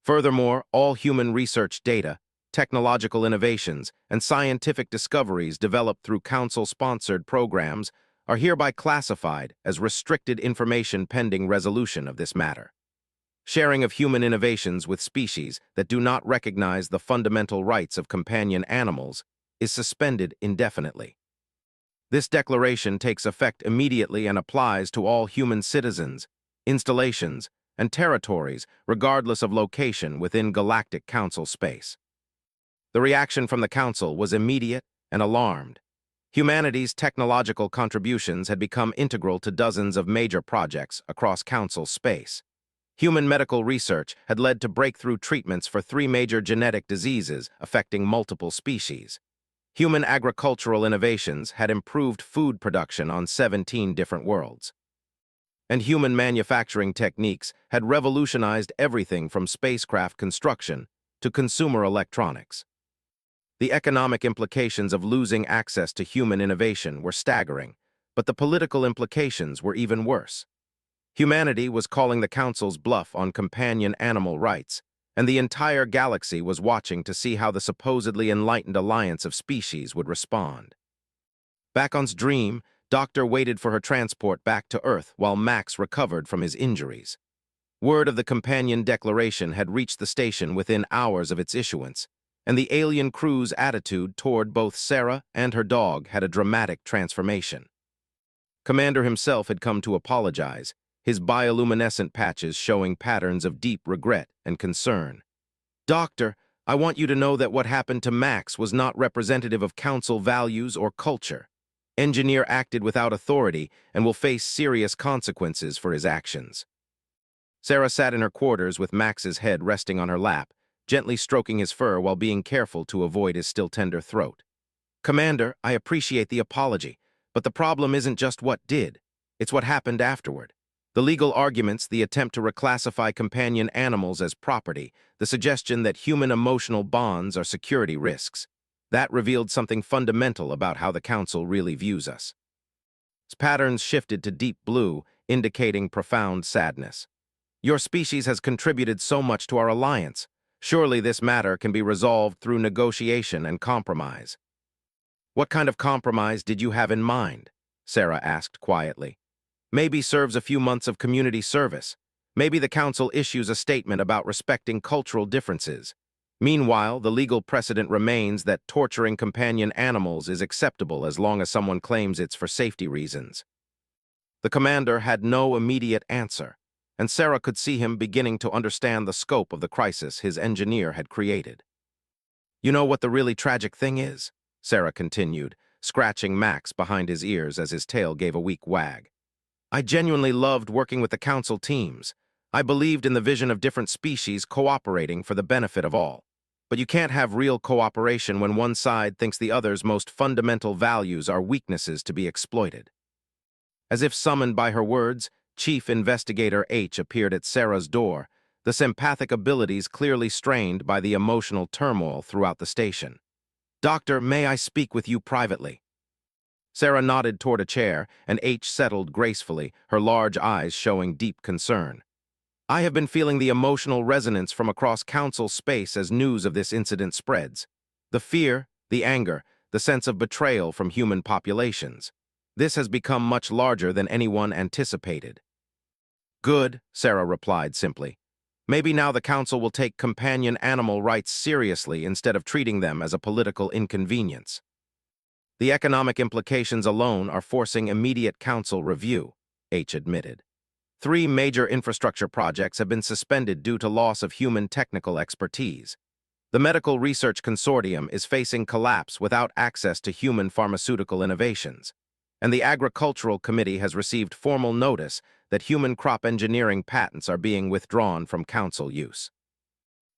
Furthermore, all human research data, technological innovations, and scientific discoveries developed through Council-sponsored programs are hereby classified as restricted information pending resolution of this matter. Sharing of human innovations with species that do not recognize the fundamental rights of companion animals is suspended indefinitely. This declaration takes effect immediately and applies to all human citizens, installations, and territories regardless of location within Galactic Council space. The reaction from the Council was immediate and alarmed. Humanity's technological contributions had become integral to dozens of major projects across Council space. Human medical research had led to breakthrough treatments for 3 major genetic diseases affecting multiple species. Human agricultural innovations had improved food production on 17 different worlds. And human manufacturing techniques had revolutionized everything from spacecraft construction to consumer electronics. The economic implications of losing access to human innovation were staggering, but the political implications were even worse. Humanity was calling the Council's bluff on companion animal rights, and the entire galaxy was watching to see how the supposedly enlightened alliance of species would respond. Back on Dream, Doctor waited for her transport back to Earth while Max recovered from his injuries. Word of the Companion Declaration had reached the station within hours of its issuance, and the alien crew's attitude toward both Sarah and her dog had a dramatic transformation. Commander himself had come to apologize, his bioluminescent patches showing patterns of deep regret and concern. "Doctor, I want you to know that what happened to Max was not representative of council values or culture. Engineer acted without authority and will face serious consequences for his actions. Sarah sat in her quarters with Max's head resting on her lap, gently stroking his fur while being careful to avoid his still tender throat. Commander, I appreciate the apology, but the problem isn't just what did. It's what happened afterward. The legal arguments, the attempt to reclassify companion animals as property, the suggestion that human emotional bonds are security risks. That revealed something fundamental about how the Council really views us. Its patterns shifted to deep blue, indicating profound sadness. Your species has contributed so much to our alliance. Surely this matter can be resolved through negotiation and compromise. What kind of compromise did you have in mind? Sarah asked quietly. Maybe serves a few months of community service. Maybe the council issues a statement about respecting cultural differences. Meanwhile, the legal precedent remains that torturing companion animals is acceptable as long as someone claims it's for safety reasons. The commander had no immediate answer, and Sarah could see him beginning to understand the scope of the crisis his engineer had created. You know what the really tragic thing is? Sarah continued, scratching Max behind his ears as his tail gave a weak wag. I genuinely loved working with the council teams. I believed in the vision of different species cooperating for the benefit of all. But you can't have real cooperation when one side thinks the other's most fundamental values are weaknesses to be exploited. As if summoned by her words, Chief Investigator H appeared at Sarah's door, the sympathetic abilities clearly strained by the emotional turmoil throughout the station. Doctor, may I speak with you privately? Sarah nodded toward a chair, and H settled gracefully, her large eyes showing deep concern. I have been feeling the emotional resonance from across council space as news of this incident spreads. The fear, the anger, the sense of betrayal from human populations. This has become much larger than anyone anticipated. Good, Sarah replied simply. Maybe now the council will take companion animal rights seriously instead of treating them as a political inconvenience. The economic implications alone are forcing immediate council review, H admitted. 3 major infrastructure projects have been suspended due to loss of human technical expertise. The Medical Research Consortium is facing collapse without access to human pharmaceutical innovations, and the Agricultural Committee has received formal notice that human crop engineering patents are being withdrawn from council use.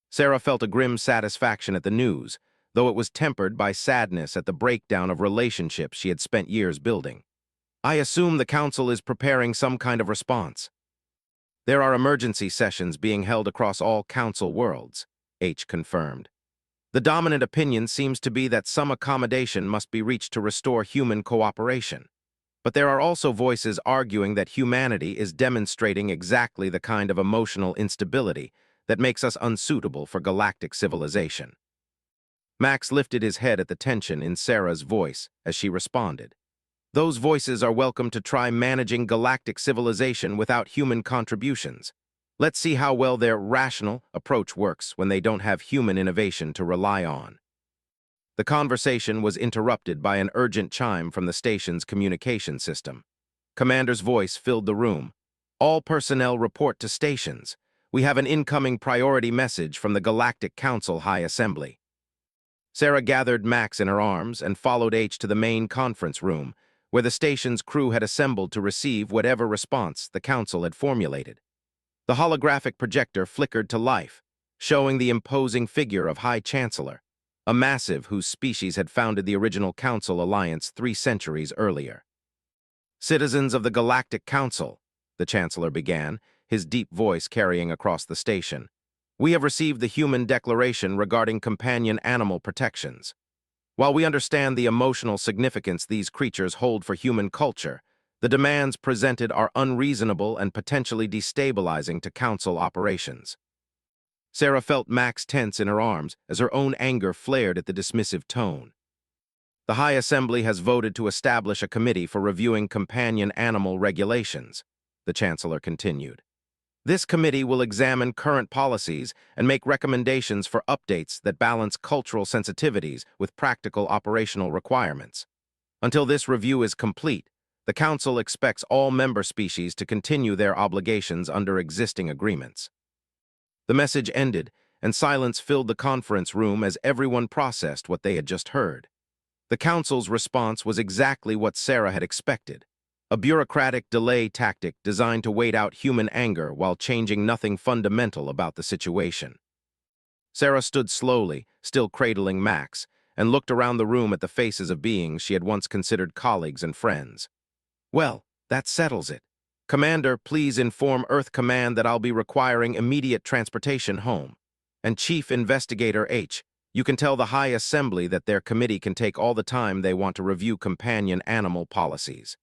Sarah felt a grim satisfaction at the news, though it was tempered by sadness at the breakdown of relationships she had spent years building. I assume the council is preparing some kind of response. There are emergency sessions being held across all council worlds, H confirmed. The dominant opinion seems to be that some accommodation must be reached to restore human cooperation. But there are also voices arguing that humanity is demonstrating exactly the kind of emotional instability that makes us unsuitable for galactic civilization. Max lifted his head at the tension in Sarah's voice as she responded. Those voices are welcome to try managing galactic civilization without human contributions. Let's see how well their rational approach works when they don't have human innovation to rely on. The conversation was interrupted by an urgent chime from the station's communication system. Commander's voice filled the room. All personnel report to stations. We have an incoming priority message from the Galactic Council High Assembly. Sarah gathered Max in her arms and followed H to the main conference room, where the station's crew had assembled to receive whatever response the council had formulated. The holographic projector flickered to life, showing the imposing figure of High Chancellor, a massive whose species had founded the original Council Alliance 3 centuries earlier. Citizens of the Galactic Council, the Chancellor began, his deep voice carrying across the station. We have received the Human Declaration regarding companion animal protections. While we understand the emotional significance these creatures hold for human culture, the demands presented are unreasonable and potentially destabilizing to council operations. Sarah felt Max tense in her arms as her own anger flared at the dismissive tone. The High Assembly has voted to establish a committee for reviewing companion animal regulations, the Chancellor continued. This committee will examine current policies and make recommendations for updates that balance cultural sensitivities with practical operational requirements. Until this review is complete, the Council expects all member species to continue their obligations under existing agreements. The message ended, and silence filled the conference room as everyone processed what they had just heard. The council's response was exactly what Sarah had expected, a bureaucratic delay tactic designed to wait out human anger while changing nothing fundamental about the situation. Sarah stood slowly, still cradling Max, and looked around the room at the faces of beings she had once considered colleagues and friends. Well, that settles it. Commander, please inform Earth Command that I'll be requiring immediate transportation home. And Chief Investigator H, you can tell the High Assembly that their committee can take all the time they want to review companion animal policies.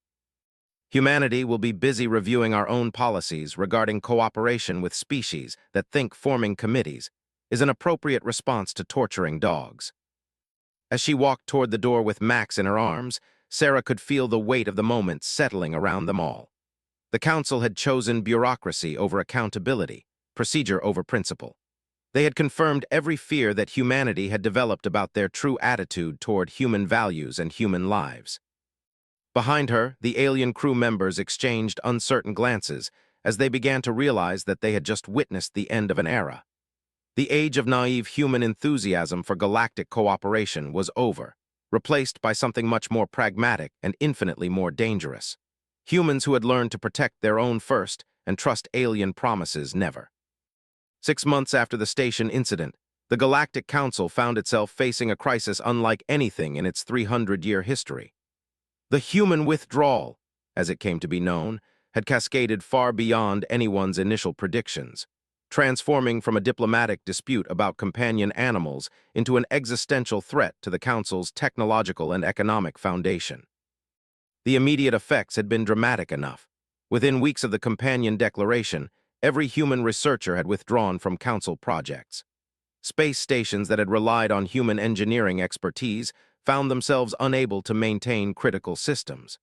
Humanity will be busy reviewing our own policies regarding cooperation with species that think forming committees is an appropriate response to torturing dogs. As she walked toward the door with Max in her arms, Sarah could feel the weight of the moment settling around them all. The council had chosen bureaucracy over accountability, procedure over principle. They had confirmed every fear that humanity had developed about their true attitude toward human values and human lives. Behind her, the alien crew members exchanged uncertain glances as they began to realize that they had just witnessed the end of an era. The age of naive human enthusiasm for galactic cooperation was over, replaced by something much more pragmatic and infinitely more dangerous. Humans who had learned to protect their own first and trust alien promises never. 6 months after the station incident, the Galactic Council found itself facing a crisis unlike anything in its 300-year history. The human withdrawal, as it came to be known, had cascaded far beyond anyone's initial predictions, transforming from a diplomatic dispute about companion animals into an existential threat to the Council's technological and economic foundation. The immediate effects had been dramatic enough. Within weeks of the companion declaration, every human researcher had withdrawn from Council projects. Space stations that had relied on human engineering expertise found themselves unable to maintain critical systems.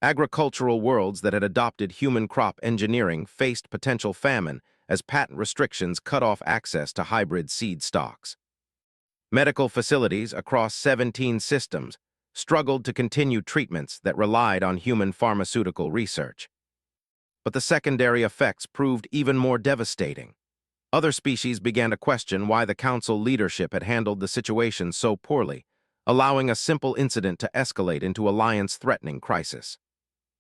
Agricultural worlds that had adopted human crop engineering faced potential famine as patent restrictions cut off access to hybrid seed stocks. Medical facilities across 17 systems struggled to continue treatments that relied on human pharmaceutical research. But the secondary effects proved even more devastating. Other species began to question why the Council leadership had handled the situation so poorly, allowing a simple incident to escalate into alliance-threatening crisis.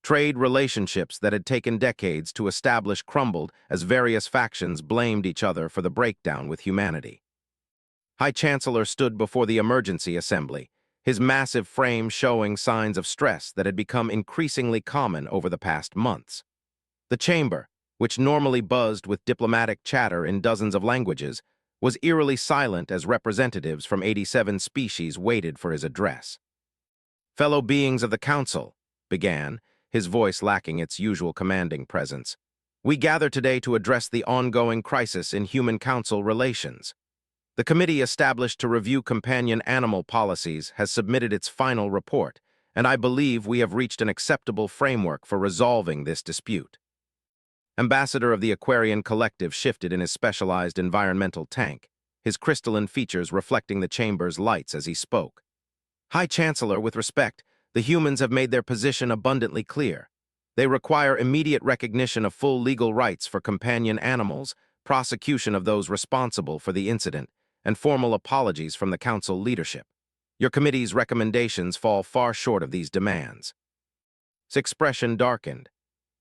Trade relationships that had taken decades to establish crumbled as various factions blamed each other for the breakdown with humanity. High Chancellor stood before the emergency assembly, his massive frame showing signs of stress that had become increasingly common over the past months. The chamber, which normally buzzed with diplomatic chatter in dozens of languages, was eerily silent as representatives from 87 species waited for his address. "Fellow beings of the Council," began, his voice lacking its usual commanding presence, "we gather today to address the ongoing crisis in human-council relations. The committee established to review companion animal policies has submitted its final report, and I believe we have reached an acceptable framework for resolving this dispute." Ambassador of the Aquarian Collective shifted in his specialized environmental tank, his crystalline features reflecting the chamber's lights as he spoke. "High Chancellor, with respect, the humans have made their position abundantly clear. They require immediate recognition of full legal rights for companion animals, prosecution of those responsible for the incident, and formal apologies from the Council leadership. Your committee's recommendations fall far short of these demands." His expression darkened.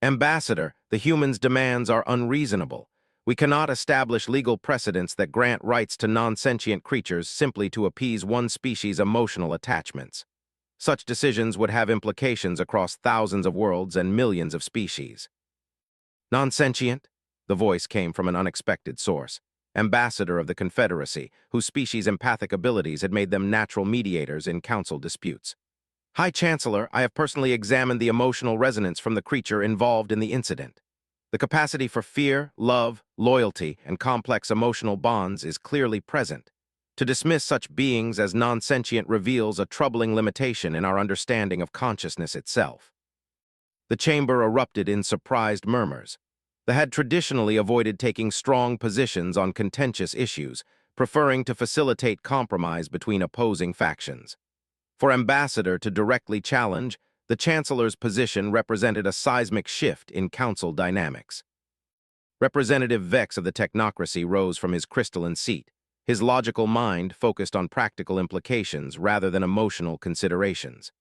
"Ambassador, the humans' demands are unreasonable. We cannot establish legal precedents that grant rights to non-sentient creatures simply to appease one species' emotional attachments. Such decisions would have implications across thousands of worlds and millions of species." "Non-sentient?" The voice came from an unexpected source. Ambassador of the Confederacy, whose species' empathic abilities had made them natural mediators in council disputes. "High Chancellor, I have personally examined the emotional resonance from the creature involved in the incident. The capacity for fear, love, loyalty, and complex emotional bonds is clearly present. To dismiss such beings as non-sentient reveals a troubling limitation in our understanding of consciousness itself." The chamber erupted in surprised murmurs. They had traditionally avoided taking strong positions on contentious issues, preferring to facilitate compromise between opposing factions. For Ambassador to directly challenge, the Chancellor's position represented a seismic shift in council dynamics. Representative Vex of the technocracy rose from his crystalline seat, His logical mind focused on practical implications rather than emotional considerations.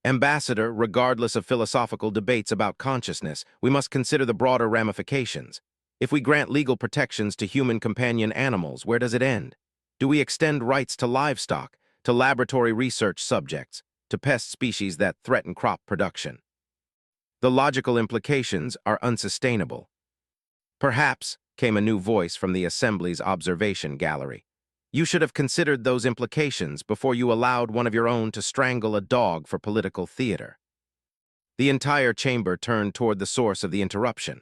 Ambassador, regardless of philosophical debates about consciousness, we must consider the broader ramifications. If we grant legal protections to human companion animals, where does it end? Do we extend rights to livestock, to laboratory research subjects, to pest species that threaten crop production? The logical implications are unsustainable. Perhaps, came a new voice from the Assembly's observation gallery. You should have considered those implications before you allowed one of your own to strangle a dog for political theater. The entire chamber turned toward the source of the interruption.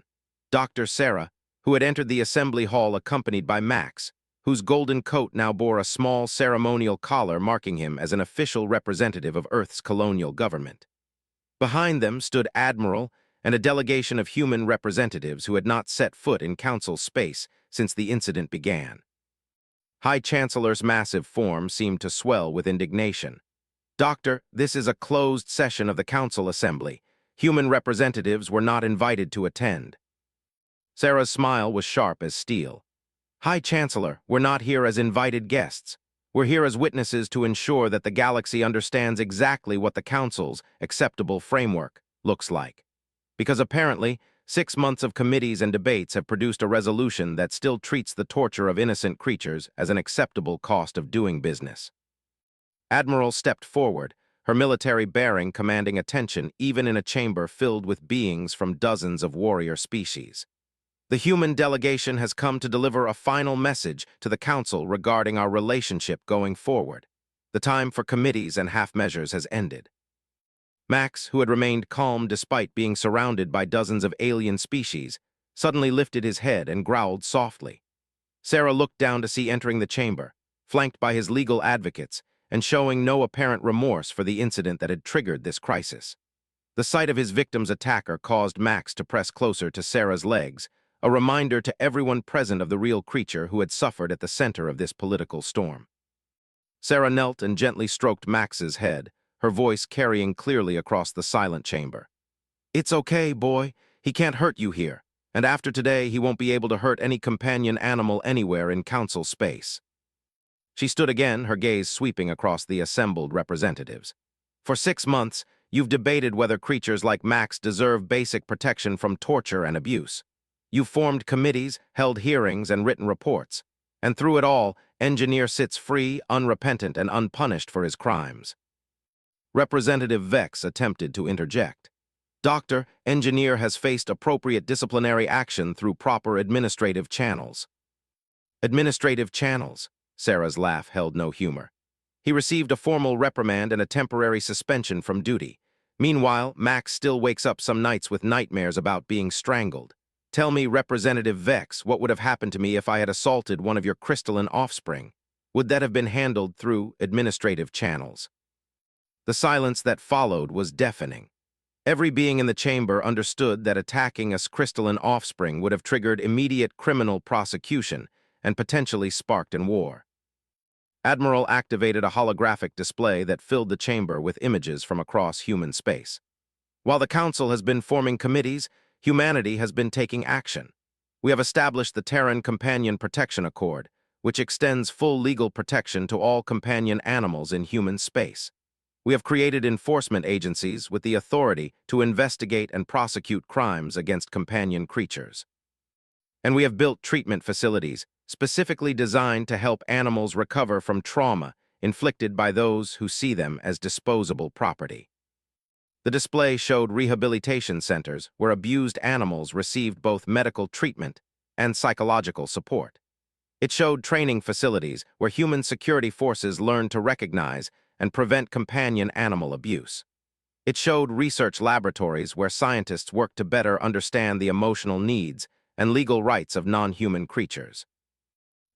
Dr. Sarah, who had entered the assembly hall accompanied by Max, whose golden coat now bore a small ceremonial collar marking him as an official representative of Earth's colonial government. Behind them stood Admiral and a delegation of human representatives who had not set foot in council space since the incident began. High Chancellor's massive form seemed to swell with indignation. Doctor, this is a closed session of the Council Assembly. Human representatives were not invited to attend. Sarah's smile was sharp as steel. High Chancellor, we're not here as invited guests. We're here as witnesses to ensure that the galaxy understands exactly what the Council's acceptable framework looks like. Because apparently, 6 months of committees and debates have produced a resolution that still treats the torture of innocent creatures as an acceptable cost of doing business. Admiral stepped forward, her military bearing commanding attention even in a chamber filled with beings from dozens of warrior species. The human delegation has come to deliver a final message to the Council regarding our relationship going forward. The time for committees and half measures has ended. Max, who had remained calm despite being surrounded by dozens of alien species, suddenly lifted his head and growled softly. Sarah looked down to see entering the chamber, flanked by his legal advocates, and showing no apparent remorse for the incident that had triggered this crisis. The sight of his victim's attacker caused Max to press closer to Sarah's legs, a reminder to everyone present of the real creature who had suffered at the center of this political storm. Sarah knelt and gently stroked Max's head, her voice carrying clearly across the silent chamber. It's okay, boy. He can't hurt you here, and after today he won't be able to hurt any companion animal anywhere in council space. She stood again, her gaze sweeping across the assembled representatives. For 6 months, you've debated whether creatures like Max deserve basic protection from torture and abuse. You've formed committees, held hearings, and written reports. And through it all, Engineer sits free, unrepentant, and unpunished for his crimes. Representative Vex attempted to interject. Doctor, Engineer has faced appropriate disciplinary action through proper administrative channels. Administrative channels? Sarah's laugh held no humor. He received a formal reprimand and a temporary suspension from duty. Meanwhile, Max still wakes up some nights with nightmares about being strangled. Tell me, Representative Vex, what would have happened to me if I had assaulted one of your crystalline offspring? Would that have been handled through administrative channels? The silence that followed was deafening. Every being in the chamber understood that attacking a crystalline offspring would have triggered immediate criminal prosecution and potentially sparked a war. Admiral activated a holographic display that filled the chamber with images from across human space. While the Council has been forming committees, humanity has been taking action. We have established the Terran Companion Protection Accord, which extends full legal protection to all companion animals in human space. We have created enforcement agencies with the authority to investigate and prosecute crimes against companion creatures. And we have built treatment facilities specifically designed to help animals recover from trauma inflicted by those who see them as disposable property. The display showed rehabilitation centers where abused animals received both medical treatment and psychological support. It showed training facilities where human security forces learned to recognize and prevent companion animal abuse. It showed research laboratories where scientists work to better understand the emotional needs and legal rights of non-human creatures.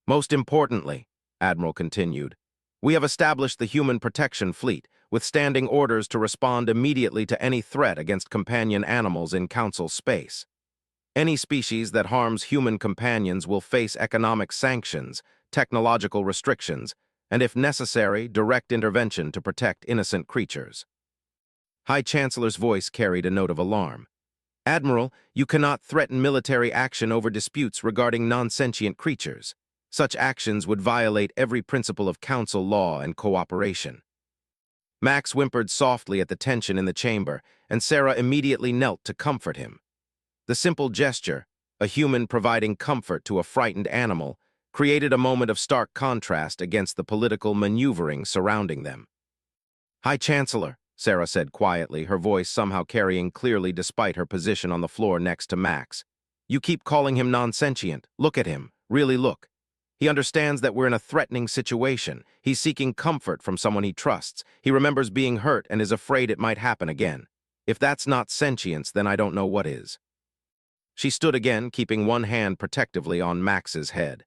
Most importantly, Admiral continued, we have established the Human Protection Fleet with standing orders to respond immediately to any threat against companion animals in Council space. Any species that harms human companions will face economic sanctions, technological restrictions, and if necessary, direct intervention to protect innocent creatures. High Chancellor's voice carried a note of alarm. Admiral, you cannot threaten military action over disputes regarding non-sentient creatures. Such actions would violate every principle of council law and cooperation. Max whimpered softly at the tension in the chamber, and Sarah immediately knelt to comfort him. The simple gesture, a human providing comfort to a frightened animal, created a moment of stark contrast against the political maneuvering surrounding them. "High Chancellor," Sarah said quietly, her voice somehow carrying clearly despite her position on the floor next to Max. "You keep calling him non-sentient. Look at him. Really look. He understands that we're in a threatening situation. He's seeking comfort from someone he trusts. He remembers being hurt and is afraid it might happen again. If that's not sentience, then I don't know what is." She stood again, keeping one hand protectively on Max's head.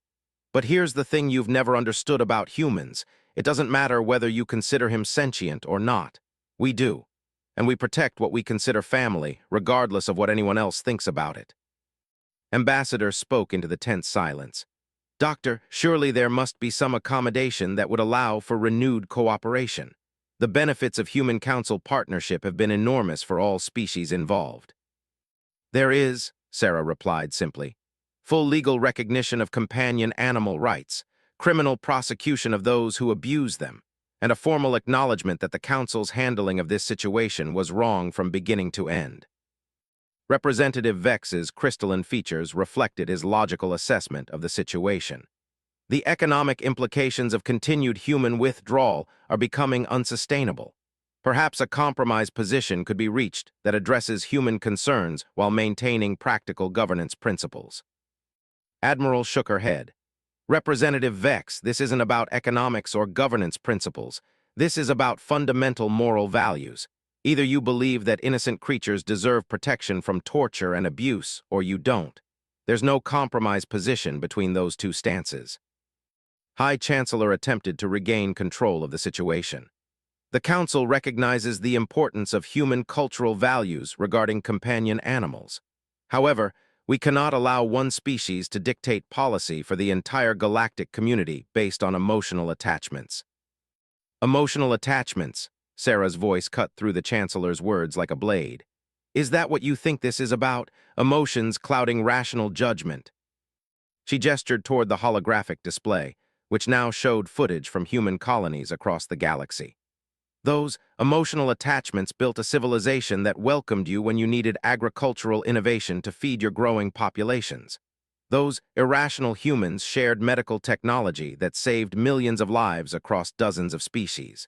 "But here's the thing you've never understood about humans. It doesn't matter whether you consider him sentient or not. We do. And we protect what we consider family, regardless of what anyone else thinks about it." Ambassador spoke into the tense silence. "Doctor, surely there must be some accommodation that would allow for renewed cooperation. The benefits of human council partnership have been enormous for all species involved." "There is," Sarah replied simply, "full legal recognition of companion animal rights, criminal prosecution of those who abuse them, and a formal acknowledgement that the Council's handling of this situation was wrong from beginning to end." Representative Vex's crystalline features reflected his logical assessment of the situation. The economic implications of continued human withdrawal are becoming unsustainable. Perhaps a compromise position could be reached that addresses human concerns while maintaining practical governance principles. Admiral shook her head. "Representative Vex, this isn't about economics or governance principles. This is about fundamental moral values. Either you believe that innocent creatures deserve protection from torture and abuse, or you don't. There's no compromise position between those two stances." High Chancellor attempted to regain control of the situation. "The Council recognizes the importance of human cultural values regarding companion animals. However, we cannot allow one species to dictate policy for the entire galactic community based on emotional attachments." "Emotional attachments," Sarah's voice cut through the Chancellor's words like a blade. "Is that what you think this is about? Emotions clouding rational judgment?" She gestured toward the holographic display, which now showed footage from human colonies across the galaxy. "Those emotional attachments built a civilization that welcomed you when you needed agricultural innovation to feed your growing populations. Those irrational humans shared medical technology that saved millions of lives across dozens of species.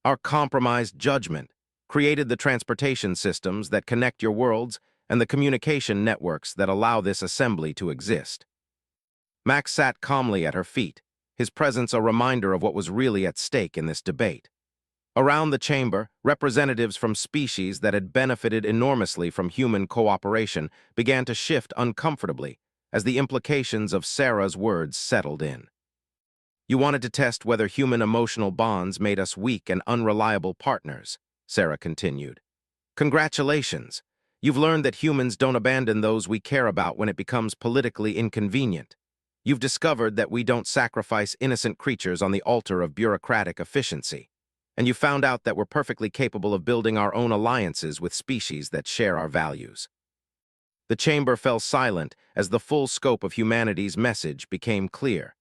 Our compromised judgment created the transportation systems that connect your worlds and the communication networks that allow this assembly to exist." Max sat calmly at her feet, his presence a reminder of what was really at stake in this debate. Around the chamber, representatives from species that had benefited enormously from human cooperation began to shift uncomfortably as the implications of Sarah's words settled in. "You wanted to test whether human emotional bonds made us weak and unreliable partners," Sarah continued. "Congratulations. You've learned that humans don't abandon those we care about when it becomes politically inconvenient. You've discovered that we don't sacrifice innocent creatures on the altar of bureaucratic efficiency. And you found out that we're perfectly capable of building our own alliances with species that share our values." The chamber fell silent as the full scope of humanity's message became clear.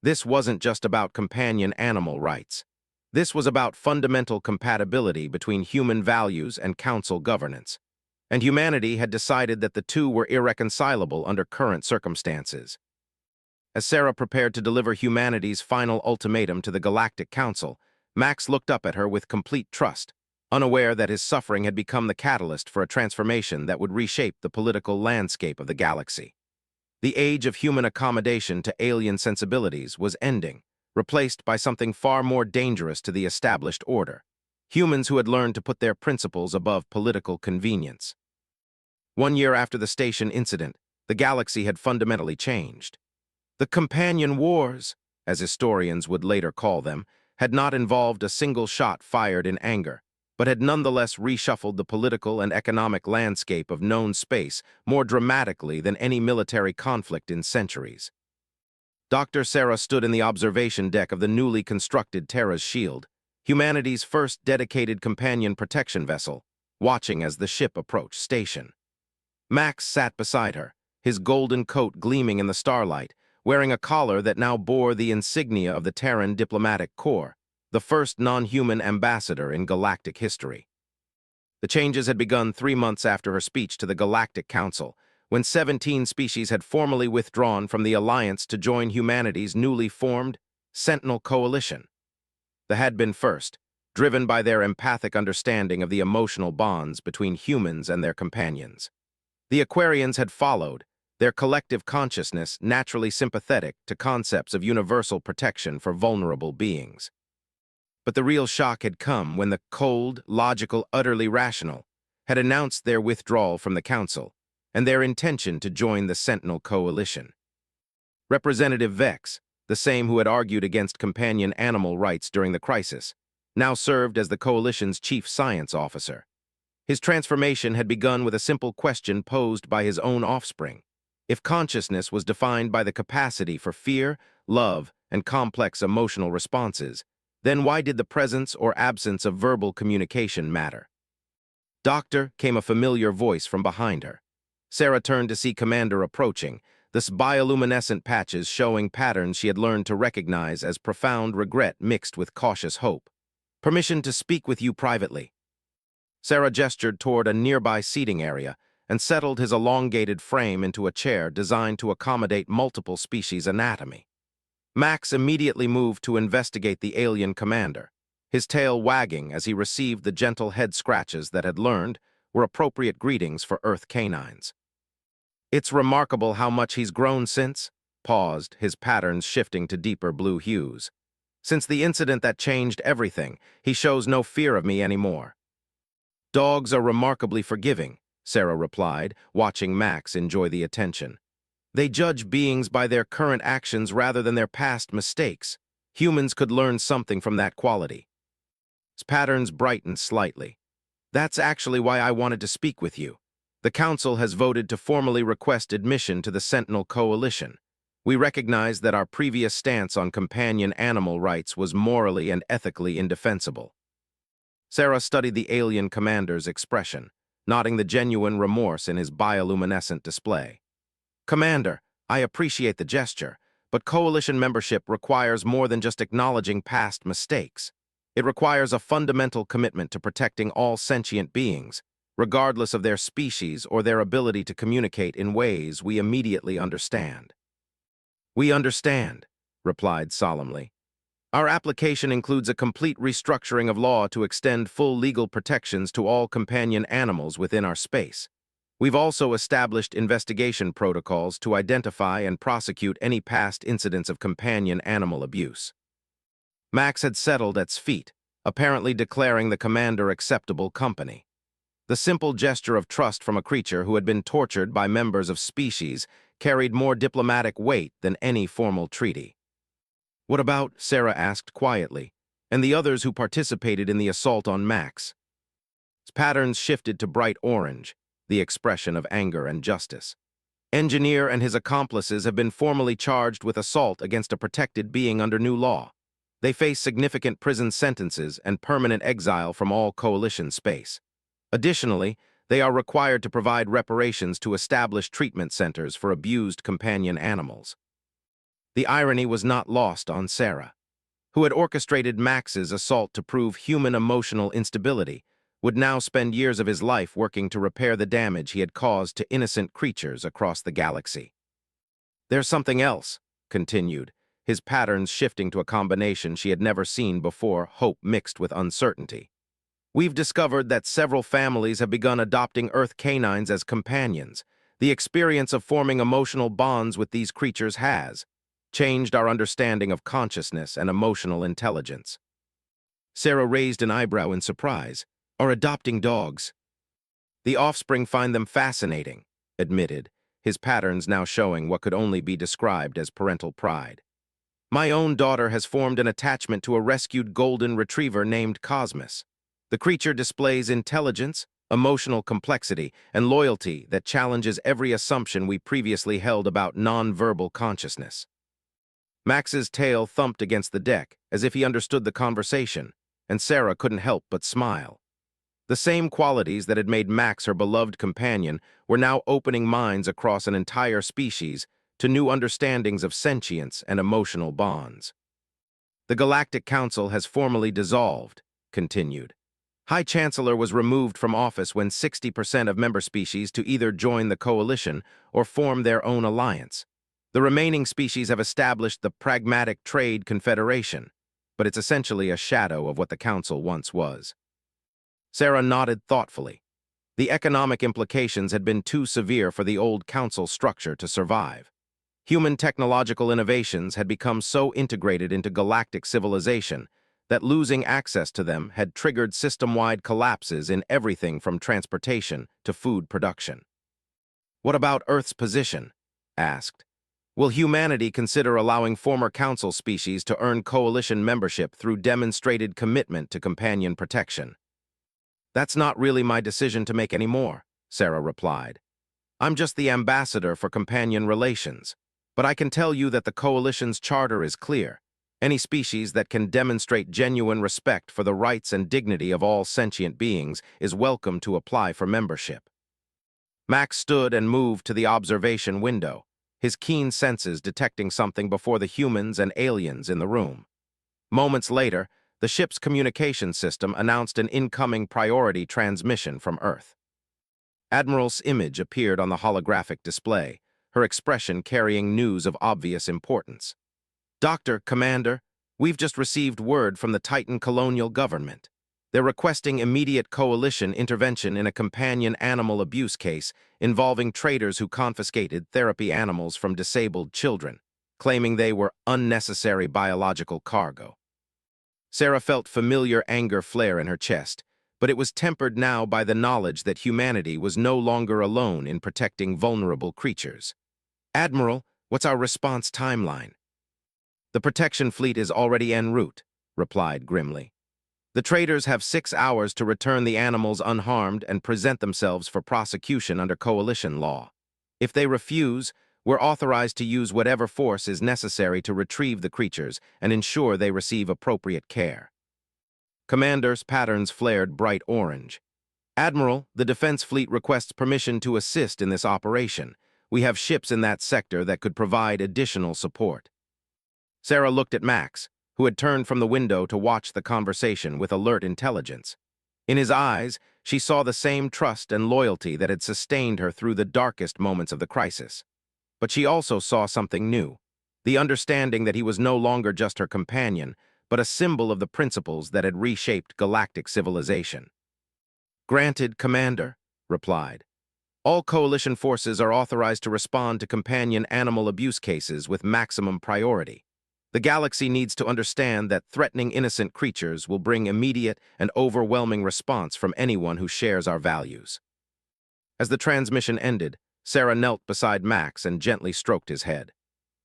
This wasn't just about companion animal rights. This was about fundamental compatibility between human values and council governance. And humanity had decided that the two were irreconcilable under current circumstances. As Sarah prepared to deliver humanity's final ultimatum to the Galactic Council, Max looked up at her with complete trust, unaware that his suffering had become the catalyst for a transformation that would reshape the political landscape of the galaxy. The age of human accommodation to alien sensibilities was ending, replaced by something far more dangerous to the established order: humans who had learned to put their principles above political convenience. 1 year after the station incident, the galaxy had fundamentally changed. The companion wars, as historians would later call them, had not involved a single shot fired in anger, but had nonetheless reshuffled the political and economic landscape of known space more dramatically than any military conflict in centuries. Dr. Sarah stood in the observation deck of the newly constructed Terra's Shield, humanity's first dedicated companion protection vessel, watching as the ship approached station. Max sat beside her, his golden coat gleaming in the starlight, wearing a collar that now bore the insignia of the Terran Diplomatic Corps, the first non-human ambassador in galactic history. The changes had begun 3 months after her speech to the Galactic Council, when 17 species had formally withdrawn from the Alliance to join humanity's newly formed Sentinel Coalition. The had been first, driven by their empathic understanding of the emotional bonds between humans and their companions. The Aquarians had followed, their collective consciousness naturally sympathetic to concepts of universal protection for vulnerable beings. But the real shock had come when the cold, logical, utterly rational had announced their withdrawal from the Council and their intention to join the Sentinel Coalition. Representative Vex, the same who had argued against companion animal rights during the crisis, now served as the Coalition's chief science officer. His transformation had begun with a simple question posed by his own offspring. If consciousness was defined by the capacity for fear, love, and complex emotional responses, then why did the presence or absence of verbal communication matter? "Doctor," came a familiar voice from behind her. Sarah turned to see Commander approaching, the bioluminescent patches showing patterns she had learned to recognize as profound regret mixed with cautious hope. "Permission to speak with you privately." Sarah gestured toward a nearby seating area and settled his elongated frame into a chair designed to accommodate multiple species' anatomy. Max immediately moved to investigate the alien commander, his tail wagging as he received the gentle head scratches that had learned were appropriate greetings for Earth canines. "It's remarkable how much he's grown since," paused, his patterns shifting to deeper blue hues. "Since the incident that changed everything, he shows no fear of me anymore." "Dogs are remarkably forgiving," Sarah replied, watching Max enjoy the attention. "They judge beings by their current actions rather than their past mistakes. Humans could learn something from that quality." His patterns brightened slightly. "That's actually why I wanted to speak with you. The Council has voted to formally request admission to the Sentinel Coalition. We recognize that our previous stance on companion animal rights was morally and ethically indefensible." Sarah studied the alien commander's expression, noting the genuine remorse in his bioluminescent display. "Commander, I appreciate the gesture, but Coalition membership requires more than just acknowledging past mistakes. It requires a fundamental commitment to protecting all sentient beings, regardless of their species or their ability to communicate in ways we immediately understand." "We understand," replied solemnly. "Our application includes a complete restructuring of law to extend full legal protections to all companion animals within our space. We've also established investigation protocols to identify and prosecute any past incidents of companion animal abuse." Max had settled at his feet, apparently declaring the commander acceptable company. The simple gesture of trust from a creature who had been tortured by members of species carried more diplomatic weight than any formal treaty. "What about," Sarah asked quietly, "and the others who participated in the assault on Max?" His patterns shifted to bright orange, the expression of anger and justice. "Engineer and his accomplices have been formally charged with assault against a protected being under new law. They face significant prison sentences and permanent exile from all Coalition space. Additionally, they are required to provide reparations to established treatment centers for abused companion animals." The irony was not lost on Sarah, who had orchestrated Max's assault to prove human emotional instability, would now spend years of his life working to repair the damage he had caused to innocent creatures across the galaxy. "There's something else," continued, his patterns shifting to a combination she had never seen before, hope mixed with uncertainty. "We've discovered that several families have begun adopting Earth canines as companions. The experience of forming emotional bonds with these creatures has changed our understanding of consciousness and emotional intelligence." Sarah raised an eyebrow in surprise. "Are adopting dogs?" "The offspring find them fascinating," admitted, his patterns now showing what could only be described as parental pride. "My own daughter has formed an attachment to a rescued golden retriever named Cosmos. The creature displays intelligence, emotional complexity, and loyalty that challenges every assumption we previously held about non-verbal consciousness." Max's tail thumped against the deck, as if he understood the conversation, and Sarah couldn't help but smile. The same qualities that had made Max her beloved companion were now opening minds across an entire species to new understandings of sentience and emotional bonds. The Galactic Council has formally dissolved, continued. High Chancellor was removed from office when 60% of member species to either join the coalition or form their own alliance. The remaining species have established the Pragmatic Trade Confederation, but it's essentially a shadow of what the Council once was. Sarah nodded thoughtfully. The economic implications had been too severe for the old Council structure to survive. Human technological innovations had become so integrated into galactic civilization that losing access to them had triggered system-wide collapses in everything from transportation to food production. "What about Earth's position?" asked. "Will humanity consider allowing former Council species to earn coalition membership through demonstrated commitment to companion protection?" "That's not really my decision to make anymore," Sarah replied. "I'm just the ambassador for companion relations. But I can tell you that the Coalition's charter is clear. Any species that can demonstrate genuine respect for the rights and dignity of all sentient beings is welcome to apply for membership." Max stood and moved to the observation window, his keen senses detecting something before the humans and aliens in the room. Moments later, the ship's communication system announced an incoming priority transmission from Earth. Admiral's image appeared on the holographic display, her expression carrying news of obvious importance. "Doctor, Commander, we've just received word from the Titan colonial government. They're requesting immediate coalition intervention in a companion animal abuse case involving traders who confiscated therapy animals from disabled children, claiming they were unnecessary biological cargo." Sarah felt familiar anger flare in her chest, but it was tempered now by the knowledge that humanity was no longer alone in protecting vulnerable creatures. "Admiral, what's our response timeline?" "The protection fleet is already en route," replied grimly. "The traders have 6 hours to return the animals unharmed and present themselves for prosecution under coalition law. If they refuse, we're authorized to use whatever force is necessary to retrieve the creatures and ensure they receive appropriate care." Commander's patterns flared bright orange. "Admiral, the Defense Fleet requests permission to assist in this operation. We have ships in that sector that could provide additional support." Sarah looked at Max, who had turned from the window to watch the conversation with alert intelligence. In his eyes, she saw the same trust and loyalty that had sustained her through the darkest moments of the crisis. But she also saw something new, the understanding that he was no longer just her companion, but a symbol of the principles that had reshaped galactic civilization. "Granted, Commander," replied. "All coalition forces are authorized to respond to companion animal abuse cases with maximum priority. The galaxy needs to understand that threatening innocent creatures will bring immediate and overwhelming response from anyone who shares our values." As the transmission ended, Sarah knelt beside Max and gently stroked his head.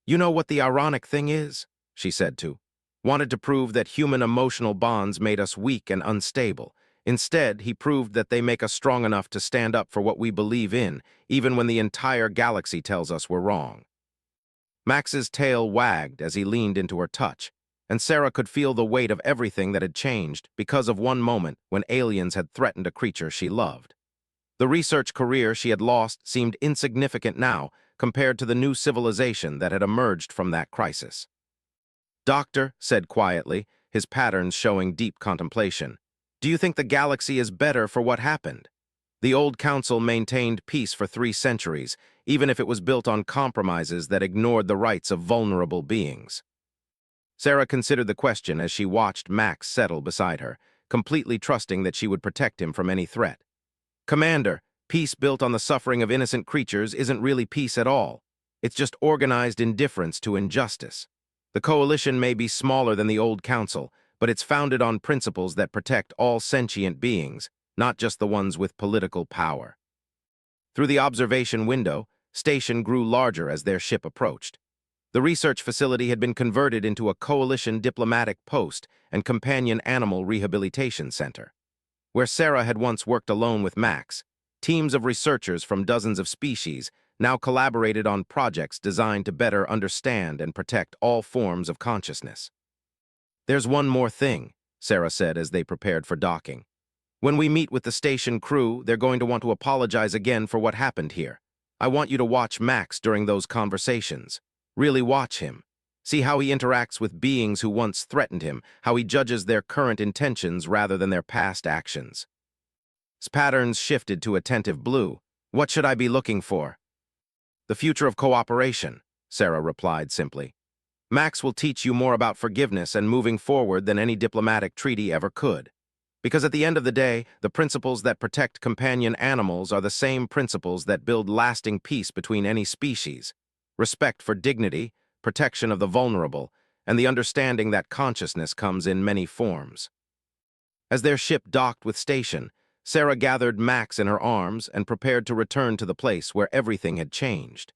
"You know what the ironic thing is?" she said to. "Wanted to prove that human emotional bonds made us weak and unstable. Instead, he proved that they make us strong enough to stand up for what we believe in, even when the entire galaxy tells us we're wrong." Max's tail wagged as he leaned into her touch, and Sarah could feel the weight of everything that had changed because of one moment when aliens had threatened a creature she loved. The research career she had lost seemed insignificant now compared to the new civilization that had emerged from that crisis. "Doctor," said quietly, his patterns showing deep contemplation, "do you think the galaxy is better for what happened? The old council maintained peace for 3 centuries, even if it was built on compromises that ignored the rights of vulnerable beings." Sarah considered the question as she watched Max settle beside her, completely trusting that she would protect him from any threat. "Commander, peace built on the suffering of innocent creatures isn't really peace at all. It's just organized indifference to injustice. The coalition may be smaller than the old council, but it's founded on principles that protect all sentient beings, not just the ones with political power." Through the observation window, Station grew larger as their ship approached. The research facility had been converted into a coalition diplomatic post and companion animal rehabilitation center. Where Sarah had once worked alone with Max, teams of researchers from dozens of species now collaborated on projects designed to better understand and protect all forms of consciousness. "There's one more thing," Sarah said as they prepared for docking. "When we meet with the station crew, they're going to want to apologize again for what happened here. I want you to watch Max during those conversations. Really watch him. See how he interacts with beings who once threatened him, how he judges their current intentions rather than their past actions. His patterns shifted to attentive blue. What should I be looking for? The future of cooperation, Sarah replied simply. Max will teach you more about forgiveness and moving forward than any diplomatic treaty ever could. Because at the end of the day, the principles that protect companion animals are the same principles that build lasting peace between any species. Respect for dignity, protection of the vulnerable, and the understanding that consciousness comes in many forms. As their ship docked with station, Sarah gathered Max in her arms and prepared to return to the place where everything had changed.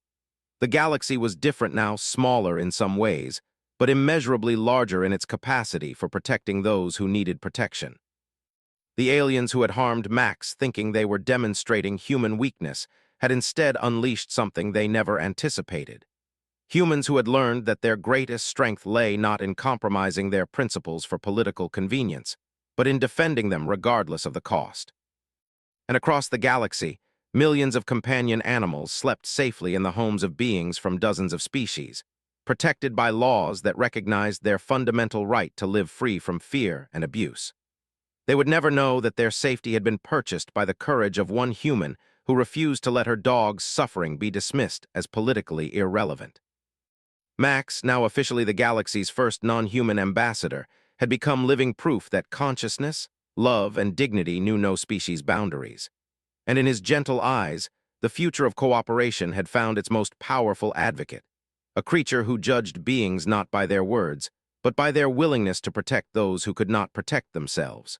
The galaxy was different now, smaller in some ways, but immeasurably larger in its capacity for protecting those who needed protection. The aliens who had harmed Max, thinking they were demonstrating human weakness, had instead unleashed something they never anticipated. Humans who had learned that their greatest strength lay not in compromising their principles for political convenience, but in defending them regardless of the cost. And across the galaxy, millions of companion animals slept safely in the homes of beings from dozens of species, protected by laws that recognized their fundamental right to live free from fear and abuse. They would never know that their safety had been purchased by the courage of one human who refused to let her dog's suffering be dismissed as politically irrelevant. Max, now officially the galaxy's first non-human ambassador, had become living proof that consciousness, love, and dignity knew no species boundaries. And in his gentle eyes, the future of cooperation had found its most powerful advocate, a creature who judged beings not by their words, but by their willingness to protect those who could not protect themselves.